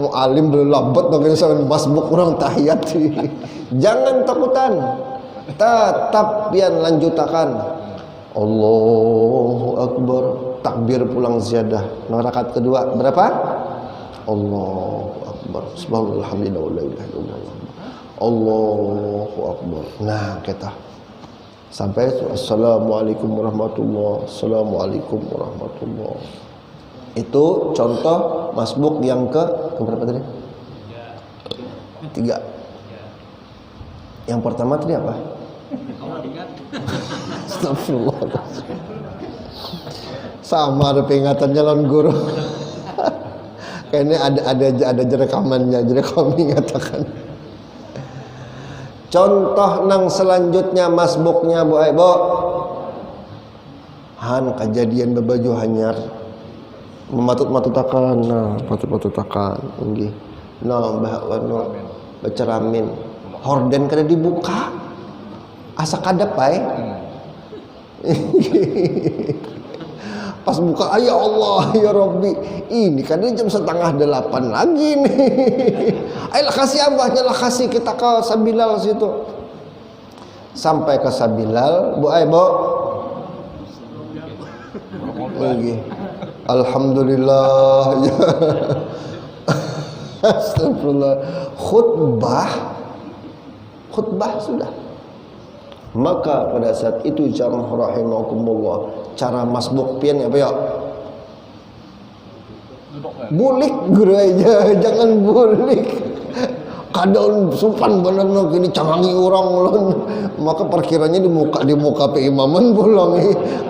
Mau alim belum lambat bagaimana sama masbuk orang tahiyat. Jangan takutan. Tetap pian lanjutakan. Allahu Akbar. Takbir pulang ziyadah. Nah, rakaat kedua berapa? Allahu Akbar. Subhanallah hamdulillah wa la ilaha illallah. Allahu Akbar. Nah, kita sampai Assalamualaikum warahmatullahi. Assalamualaikum warahmatullahi. Itu contoh masbuk yang ke berapa tadi? 3. Yang pertama tadi apa? Astagfirullah. Sama ada peringatannya lawan guru. Kayaknya ada rekamannya, jadi kami mengatakan. Contoh nang selanjutnya masbuknya Bu Aibo. Han kejadian bebaju hanyar. Mematut-matutakan, nah patut-patutakan, nggih. Nah, bahwa beceramin. Horden kada dibuka. Asa kadep bae. Pas buka, ya Allah, ya Rabbi, ini kan jam 7:30 lagi nih. Ayolah kasih abahnya lah, kasih kita ke Sabilal situ. Sampai ke Sabilal, Bu Aibo. Lagi. Alhamdulillah. Astagfirullah. Khutbah sudah. Maka pada saat itu jamaah rahimakumullah, cara masbuk pian apa ya? Bulik gereja, jangan bulik. Kadang sopan bener no gini cangangi orang ulun. Maka parkirannya di muka pe imaman pulang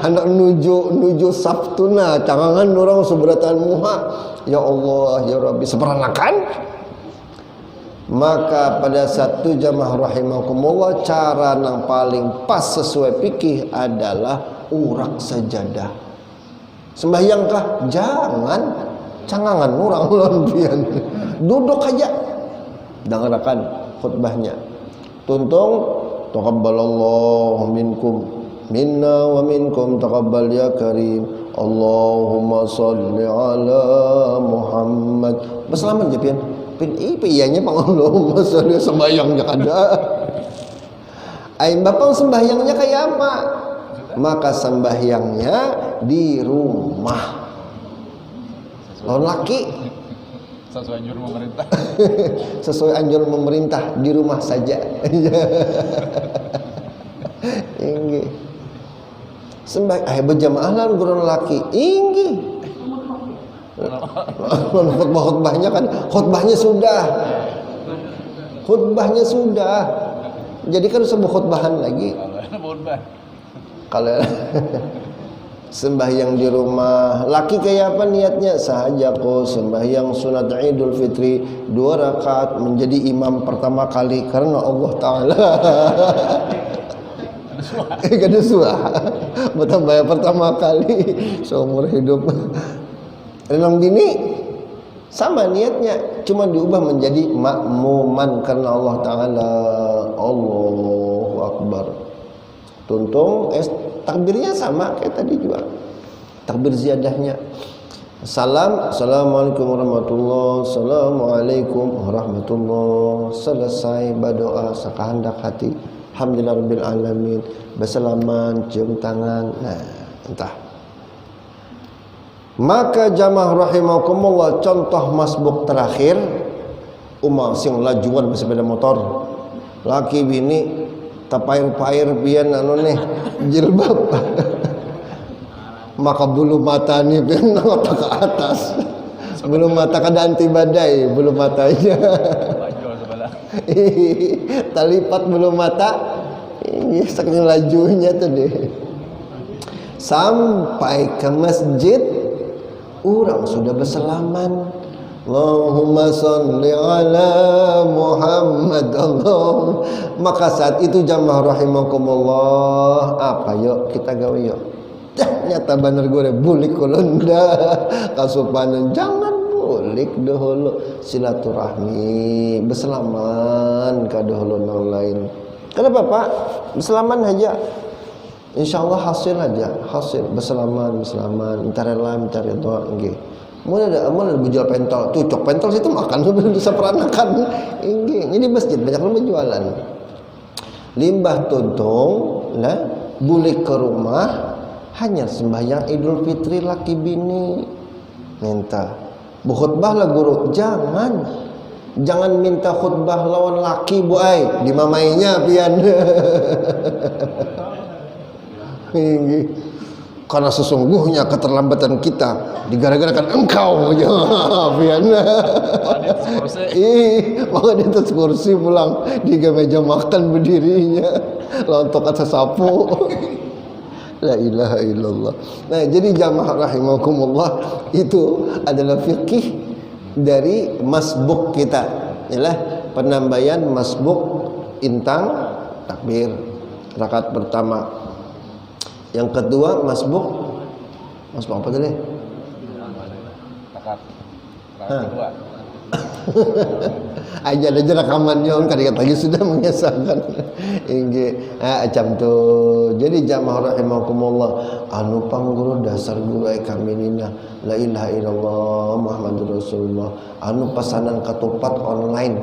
hendak nuju Sabtuna cangangan orang seberatan muha. Ya Allah ya Rabbi seperanakan. Maka pada satu jamaah rahimakumullah, cara yang paling pas sesuai fikih adalah urak sajadah. Sembahyangkah? Jangan. Cangangan orang lontian. Duduk aja. Dengarkan khutbahnya. Tuntung taqabbalallahu minkum minna wa minkum taqabbal ya karim. Allahumma sholli ala Muhammad. Berselamat je pian. Pian iyanya pang Allahumma sholli sembahyangnya kada. Ai bapang sembahyangnya kayak apa? Maka sembahyangnya di rumah. Lawan laki sesuai anjuran pemerintah. Sesuai anjuran pemerintah, di rumah saja. Inggih. Berjamaah lan guru laki. Inggih. Khutbahnya kan khutbahnya sudah. Jadi kan sebuah khutbahan lagi. Kalau sembahyang di rumah, laki kayak apa niatnya? Sahaja kok sembahyang sunat Idul Fitri 2 rakaat menjadi imam pertama kali karena Allah Ta'ala. Kada suah. Bertambah pertama kali seumur hidup. Renang dini sama niatnya, cuma diubah menjadi makmuman karena Allah Ta'ala. Allahu Akbar. Tuntung takbirnya sama kayak tadi juga. Takbir ziyadahnya. Assalamualaikum warahmatullahi, assalamualaikum warahmatullahi. Selesai berdoa sakahandak hati. Alhamdulillahirabbil alamin. Bersalaman, cium tangan. Nah, entah. Maka jamaah rahimakumullah, contoh masbuk terakhir umar sing lajuan bersepeda motor. Laki bini tapair-pair pian nih jilbab. Maka bulu mata nih pian otak ke atas. Bulu mata kada anti badai, bulu matanya. Talipat bulu mata. Ini saking lajunya tuh deh. Sampai ke masjid, orang sudah bersalaman. Allahumma sholli ala Muhammad. Allah. Maka saat itu jamaah rahimakumullah, apa yuk kita gawe yuk. Nyata bener gue bulik kolonda kasupanan, jangan bulik dahulu, silaturahmi berselaman ka dahulu nang lain. Kenapa Pak? Berselaman aja. Insyaallah hasil aja, hasil berselaman, minta rela, minta ridha nggih. Mun ada jual pentol, tucok pentol situ makan bisa peranakan. Ini masjid banyak lu jualan. Limbah tuntung lah, bulik ke rumah hanya sembahyang Idul Fitri laki bini. Minta khutbah lah guru, jangan minta khutbah lawan laki bu ai, dimamainya pian. Karena sesungguhnya keterlambatan kita digara-garakan engkau ya pian. Maka di atas kursi pulang di meja makan berdirinya lontok atas sapu. La ilaha illallah. Nah, jadi jamaah rahimakumullah, itu adalah fikih dari masbuk kita. Ialah penambahan masbuk intang takbir rakaat pertama. Yang kedua masbuk apa tadi? Rakaat kedua. Aja rekamannya on kadang lagi sudah mengesahkan. Inggih, acam tu. Jadi jamaah rahimakumullah, anu pangguru dasar guru kami nina la ilaha illallah Muhammadur Rasulullah. Anu pesanan ketupat online.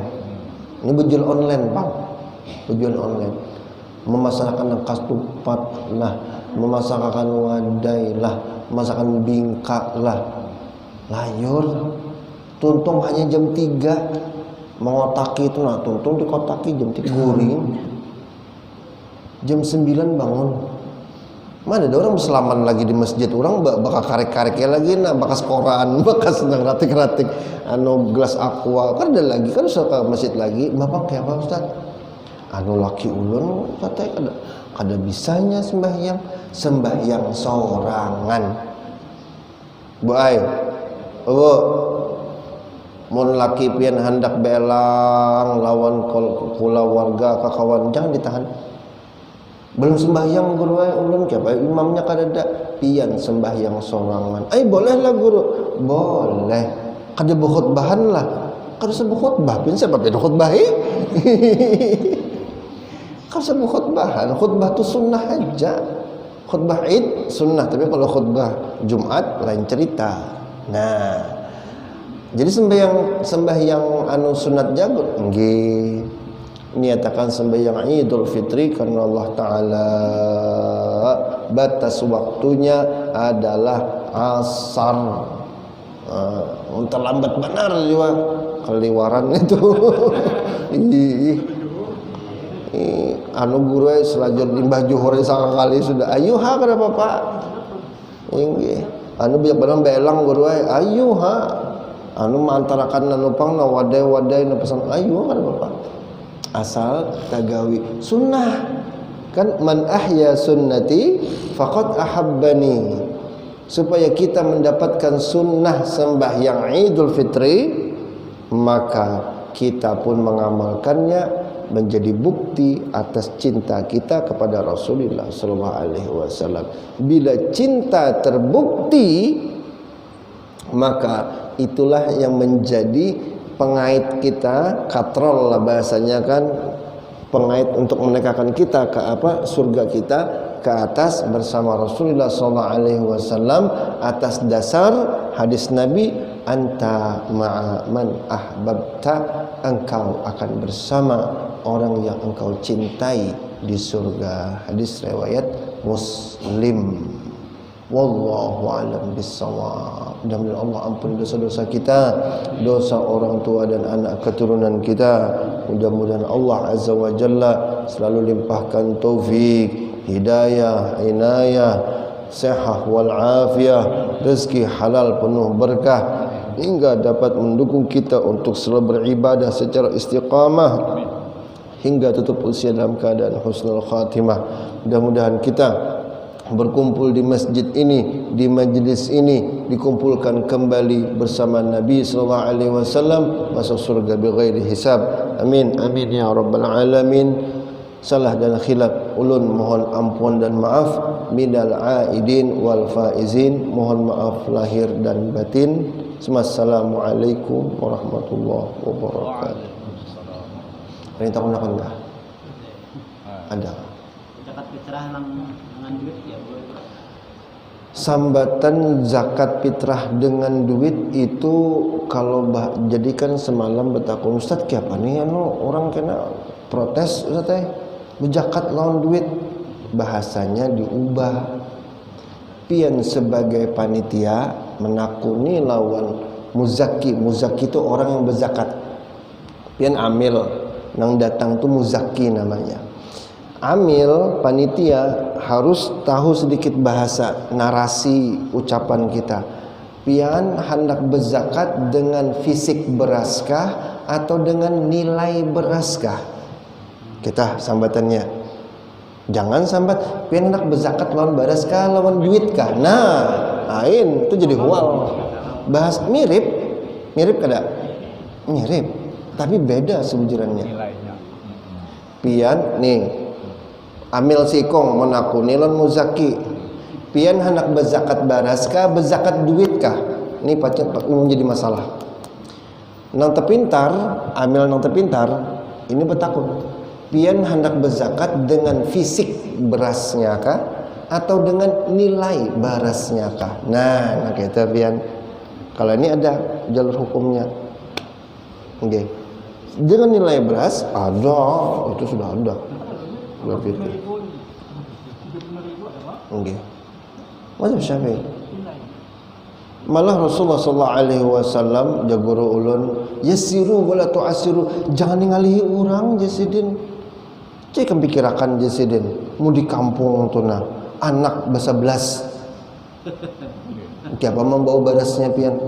Ini bujul online, Bang. Bujul online. Memasakkan ketupat lah, memasakkan wadai lah, memasakkan bingka lah. Layur tuntung hanya jam 3 mengotaki itu, nah tuntung dikotaki jam 3 guring, jam 9 bangun. Mana ada orang berselaman lagi di masjid, orang bakal karek-kareknya lagi, nah bakas koran, bakas senang ratik-ratik anu gelas aqua, kan ada lagi, kan usah ke masjid lagi. Bapak kayak apa Ustaz? Anu laki ulun katanya kada bisanya sembahyang sorangan. Bu ai, Bu, mun laki pian hendak belang lawan kula warga kakawan jangan ditahan. Belum sembahyang guru ulun kiapa imamnya kadada pian sembahyang sorangan. Bolehlah guru. Boleh. Kada khutbahan lah. Kada sebut khutbah pian siapa pian khutbahi? Kada sebut khutbahan. Khutbah tu sunnah aja. Khutbah Id sunnah, tapi kalau khutbah Jumat lain cerita. Nah, jadi sembahyang anu sunat jago nggih. Niatakan sembahyang Idul Fitri karena Allah Ta'ala batas waktunya adalah asar. Terlambat benar juga keliwaran itu. Anu guru selajur limbah juhur sekali sudah ayuha kada Bapak. Inggih. Anu biar barang belang guru ayuha. Anu mantarakan nanupang na wadai-wadai na pesan ayuha kada Bapak. Asal tagawi sunnah kan man ahya sunnati faqad ahabbani, supaya kita mendapatkan sunnah sembahyang Idul Fitri maka kita pun mengamalkannya menjadi bukti atas cinta kita kepada Rasulullah sallallahu alaihi wasallam. Bila cinta terbukti maka itulah yang menjadi pengait kita, katrol lah bahasanya kan, pengait untuk menekakkan kita ke surga kita ke atas bersama Rasulullah sallallahu alaihi wasallam atas dasar hadis Nabi, anta ma'a man ahbabta, engkau akan bersama orang yang engkau cintai di surga. Hadis riwayat Muslim. Wallahu a'lam bissawab. Mudah-mudahan Allah ampuni dosa-dosa kita, dosa orang tua dan anak keturunan kita. Mudah-mudahan Allah Azza wa Jalla selalu limpahkan taufik, hidayah, inayah, sehat wal afiyah, rezeki halal penuh berkah hingga dapat mendukung kita untuk selalu beribadah secara istiqamah hingga tutup usia dalam keadaan husnul khatimah. Mudah-mudahan kita berkumpul di masjid ini, di majlis ini, dikumpulkan kembali bersama Nabi sallallahu alaihi wasallam masuk surga bighairi hisab. Amin amin ya rabbal alamin. Salah dan khilaf ulun mohon ampun dan maaf, minal aidin wal faizin, mohon maaf lahir dan batin. Assalamualaikum warahmatullahi wabarakatuh. Perintah gunakan enggak? Ada. Zakat fitrah dengan duit ya boleh. Sambatan zakat fitrah dengan duit itu kalau jadikan semalam betakun Ustaz kiapa nih anu orang kena protes Ustaz teh berzakat lawan duit, bahasanya diubah. Pian sebagai panitia menakuni lawan muzaki. Muzaki itu orang yang berzakat. Pian amil nang datang tu muzaki namanya. Amil panitia harus tahu sedikit bahasa, narasi ucapan kita. Pian hendak berzakat dengan fisik beraskah atau dengan nilai beraskah? Kita sambatannya. Jangan sambat pian hendak berzakat lawan beraskah lawan duit kah? Nah, lain itu jadi hual. Bahas mirip kada? Mirip, tapi beda sebujurannya. Nilainya. Pian nih amil sikong menakuni lan muzaki. Pian hendak berzakat baraska, berzakat duit kah? Ini pacet menjadi masalah. Nang terpintar, amil nang terpintar, ini bertakun. Pian hendak berzakat dengan fisik berasnya kah atau dengan nilai berasnya kah? Nah, kita pian. Kalau ini ada jalur hukumnya. Oke. Dengan nilai beras ada, itu sudah ada. Berarti itu. Oke. Mazhab Syafi'i. Malah Rasulullah sallallahu alaihi wasallam jaguru ulun, yasiru wala tu'asiru, jangan ningali urang jasidin. Cek pikirakan jasidin, mu di kampung tuna, anak basa belas. Kiapa membawa barasnya pian?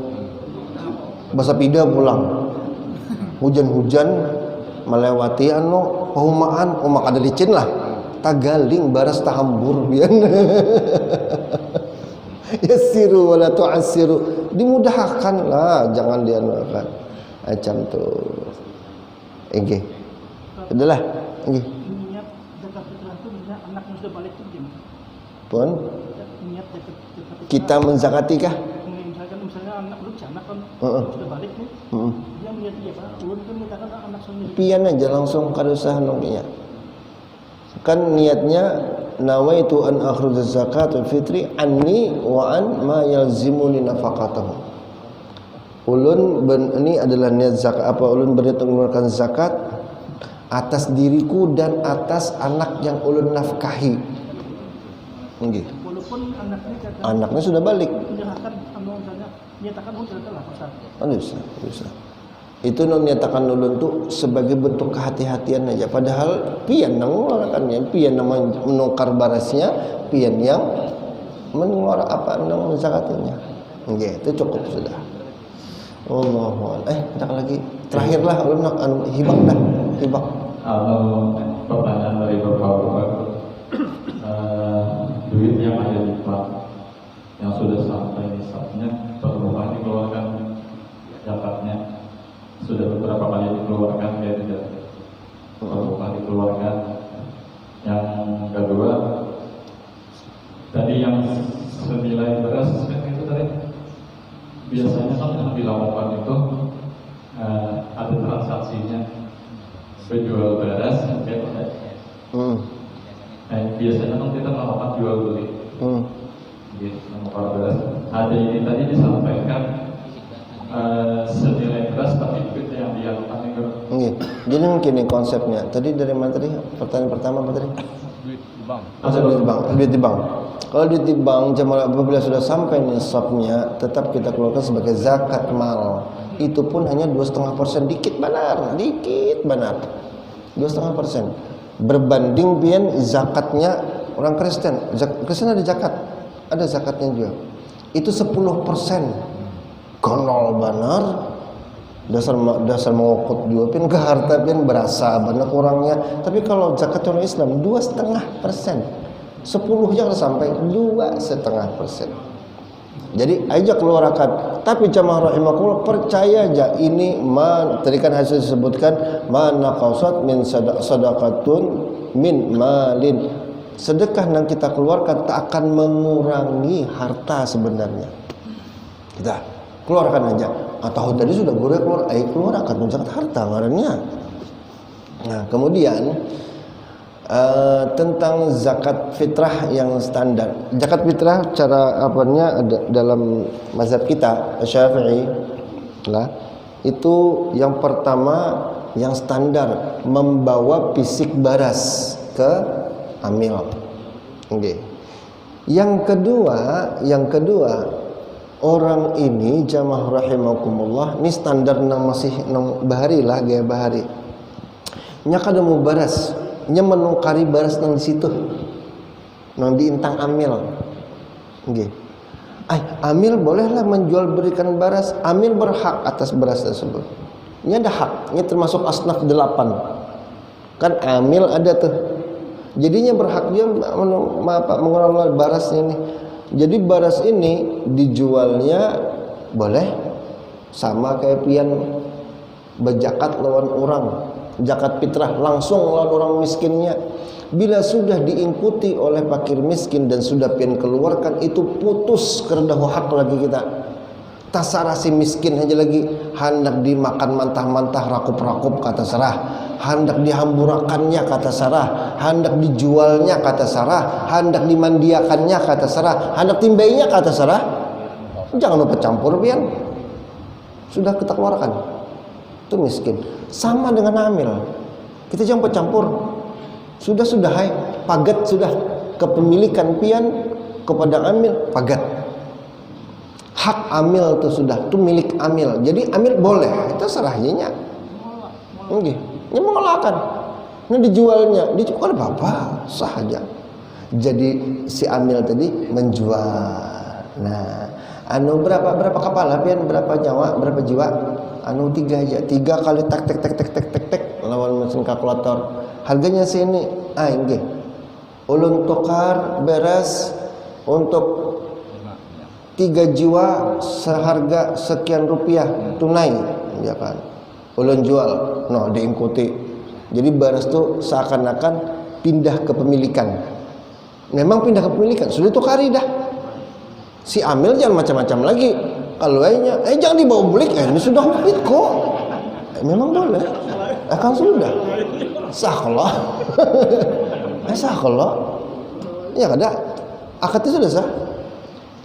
Basa pida pulang. Hujan-hujan melewati anu pahumaan, umak ada licin lah. Tagaling baras tahambur pian. Yasiru wala tu'assiru, dimudahkan lah, jangan dianukan. Macam tu. Nggih. Udahlah. Nggih. Niat zakat fitrah itu misalnya anak yang sudah balik itu gimana? Pun Niat zakat fitrah. kita menzakati kah? Misalnya anak belum anak kan sudah balik nih. Dia melihat dia Pak, ulun kan menyatakan anak sendiri. Pian aja langsung kada usah nongkinya. Kan niatnya nawaitu an akhrij zakatul fitri anni wa an ma yalzimuni nafaqatahu. Ulun ini adalah niat zakat apa ulun berniat mengeluarkan zakat atas diriku dan atas anak yang ulun nafkahi. Nggih. Walaupun Anaknya sudah balik. menyerahkan misalnya nyatakan sudah lah pasal. Bisa. Itu nyatakan ulun tuh sebagai bentuk kehati-hatian aja. Padahal pian nang mengeluarkannya, pian nang menukar barasnya, pian yang mengeluar apa nang zakatnya. Nggih, itu cukup sudah. Allahu akbar. Ada lagi. Terakhirlah ulun nak hibah dah. Hibah. Pertanyaan dari Bapak. Duit yang ada di bank yang sudah sampai nisabnya berubah dikeluarkan zakatnya sudah beberapa kali dikeluarkan dia tidak berubah dikeluarkan. Yang kedua tadi yang senilai beras kan itu tadi biasanya kan yang dilakukan itu ada transaksinya penjual beras biasanya kan kita melakukan jual beli gitu, menukar beras. Ada ini tadi disampaikan senilai beras tapi duit yang dialukan itu. Jadi mungkin nih konsepnya. Tadi dari mana tadi? Pertanyaan pertama apa tadi? Duit di bank. Duit di bank. Kalau duit di bank jemaah apabila sudah sampai nisabnya tetap kita keluarkan sebagai zakat mal. Itu pun hanya 2,5%, dikit benar. 2,5%. Berbanding pian zakatnya orang Kristen. Kristen ada zakat. Ada zakatnya juga. Itu 10%. Konol benar. Dasar mengokut juga pian ke harta pian berasa benar kurangnya. Tapi kalau zakat orang Islam 2,5%. 10 jangan sampai 2,5%. Jadi aja keluarkan. Tapi jamaah rahimakumullah percaya aja ini tadi kan hasil disebutkan naqasat min sadaqatun min malin. Sedekah yang kita keluarkan tak akan mengurangi harta sebenarnya. Kita keluarkan aja. Atau tadi sudah boleh keluar akan mencatat harta ngarannya. Nah, kemudian tentang zakat fitrah yang standar. Zakat fitrah cara apanya ada dalam mazhab kita Syafi'i lah. Itu yang pertama yang standar membawa fisik baras ke amil. Okay. Yang kedua orang ini jamaah rahimakumullah ini standar masih bahari lah gaya bahari. Nya kada mau baras nya menukari baras nang di situ nang diintang amil nggih. Amil bolehlah menjual berikan baras, amil berhak atas beras tersebut. Nya ada hak, nya termasuk asnaf 8. Kan amil ada tuh. Jadinya berhak dia mengelola barasnya ini. Jadi baras ini dijualnya boleh sama kayak pian berzakat lawan orang. Zakat fitrah langsung lawan orang miskinnya. Bila sudah diikuti oleh fakir miskin dan sudah pian keluarkan itu putus kerendah hak lagi kita. Tasarah si miskin aja lagi hendak dimakan mantah-mantah rakup-rakup kata sarah, hendak dihamburakannya kata sarah, hendak dijualnya kata sarah, hendak dimandiakannya kata sarah, hendak timbainya kata sarah. Jangan lupa campur pian. Sudah kita keluarkan. Itu miskin. Sama dengan hamil. Kita jangan campur. Sudah hai pagat sudah kepemilikan pian kepada amil pagat. Hak amil itu sudah itu milik amil. Jadi amil boleh itu serahnya. Nggih. Ini mengolahkan. Ini dijualnya, dijual apa? Sah aja. Jadi si amil tadi menjual. Nah, berapa kepala pian, berapa nyawa, berapa jiwa? 3 aja. 3 kali tek lawan mesin kalkulator. Harganya sini. Nggih. Ulun tukar beras untuk 3 jiwa seharga sekian rupiah tunai, ya kan. ulun jual, no diikuti. Jadi beras tuh seakan-akan pindah kepemilikan. Memang pindah kepemilikan, sudah tukari dah. Si amil jangan macam-macam lagi. Kalau jangan dibawa bulik, ini sudah hukit kok. Memang boleh. Akan sudah. Sahlah. Sahlah. Ya kada. Akadnya sudah sah.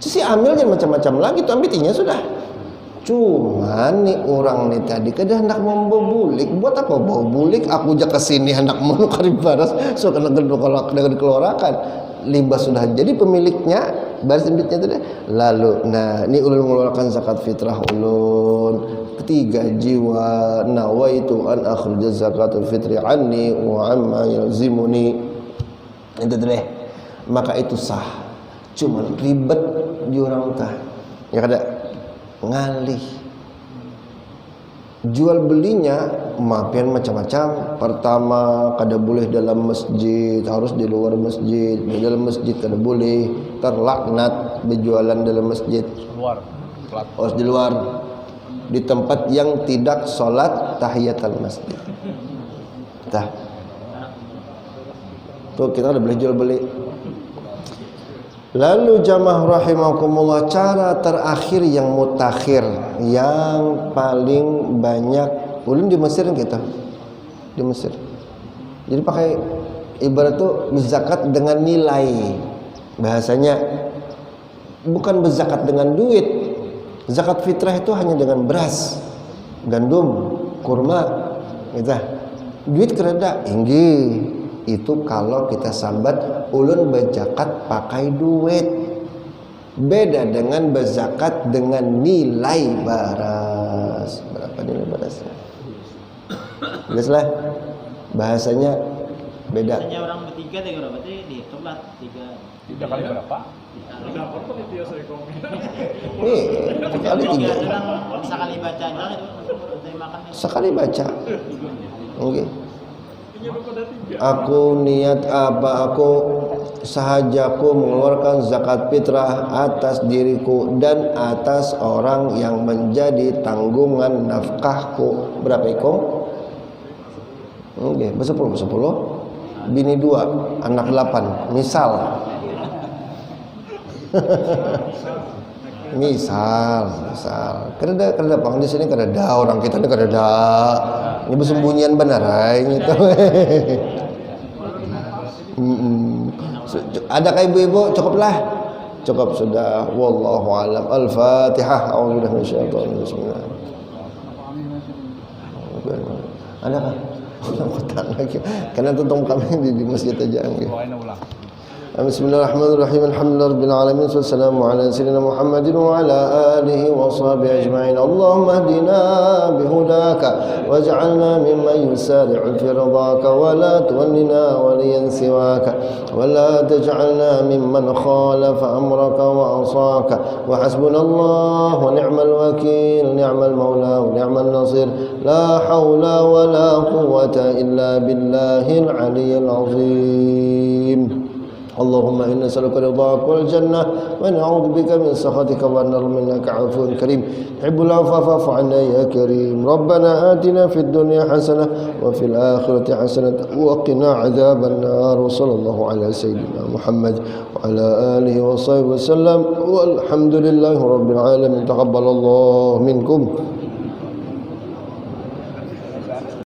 Si amil jangan macam-macam lagi, tuh ambitinya sudah. Cuman nih orang nih tadi kada hendak membawa bulik. Buat apa bawa bulik? Aku jak kesini hendak menukar baras, so kena dikeluarkan. Libas sudah jadi pemiliknya, baris limbitnya tadi. Lalu, nah ini ulun mengeluarkan zakat fitrah ulun. Ketiga, jiwa nawaitu an akhrija zakatul fitri anni wa amma yalzimuni. Itu deh. Maka itu sah. Cuman ribet di orang tah. Ya kada ngalih. Jual belinya mapian macam-macam. Pertama kada boleh dalam masjid, harus di luar masjid. Di dalam masjid kada boleh, terlaknat berjualan dalam masjid. Luar. Harus di luar, di tempat yang tidak sholat tahiyatul masjid. Dah. Tuh kita ada boleh jual beli. Lalu jamaah rahimakumullah, cara terakhir yang mutakhir, yang paling banyak ulun di Mesir kita. Di Mesir. Jadi pakai ibarat tuh berzakat dengan nilai. Bahasanya bukan berzakat dengan duit. Zakat fitrah itu hanya dengan beras, gandum, kurma, gitu. Duit kereda, inggi. Itu kalau kita sambat ulun berzakat pakai duit. Beda dengan berzakat dengan nilai baras. Berapa nilai barasnya? Jelaslah. Bahasanya beda. Bahasanya orang bertiga tadi berarti dihitung lah 3 kali berapa? Nih, kali 3. Orang sekali baca aja itu makan. Sekali baca. Oke. Aku niat apa, aku sahajaku mengeluarkan zakat fitrah atas diriku dan atas orang yang menjadi tanggungan nafkahku. Berapa ikom? Oke, bersepuluh. Bini 2, anak 8. Misal. misal. Kada pang di sini kada ada orang kita ni kada ada. Ini bersembunyian benar gitu. Ada kah ibu-ibu? Cukuplah. Cukup sudah. Wallahu alam. Al-Fatihah. A'udzubillahi minasyaitonir rajim. Ada kah? Kotak lagi. Karena tutung kami di masjid aja. Bawain ulang. Bismillahirrahmanirrahim. Alhamdulillahirabbil alamin. Wassalamu ala sayyidina Muhammadin wa ala alihi wa sahbihi ajma'in. Allahumma hdina bihudaka waj'alna mimman yusari'u fi ridaka wa la tuwallina waliyan siwaka wa la taj'alna mimman khalafa amraka wa asaka. Wa hasbunallahu wa ni'mal wakeel, ni'mal maula wa ni'mal nasir. La haula wa la quwwata illa billahil aliyyil azim. Allahumma inna nas'aluka ridhaka wal jannah wa na'udzu bika min sakhatika wa nar innaka 'afuwun karim tuhibbul 'afwa fa'fu 'anna ya karim. Rabbana atina fid dunya hasanah wa fil akhirati hasanah wa qina 'adzaban nar. Sallallahu ala sayyidina Muhammad wa ala alihi wa sahbihi wasallam walhamdulillahi rabbil alamin. Taqabbalallahu minkum.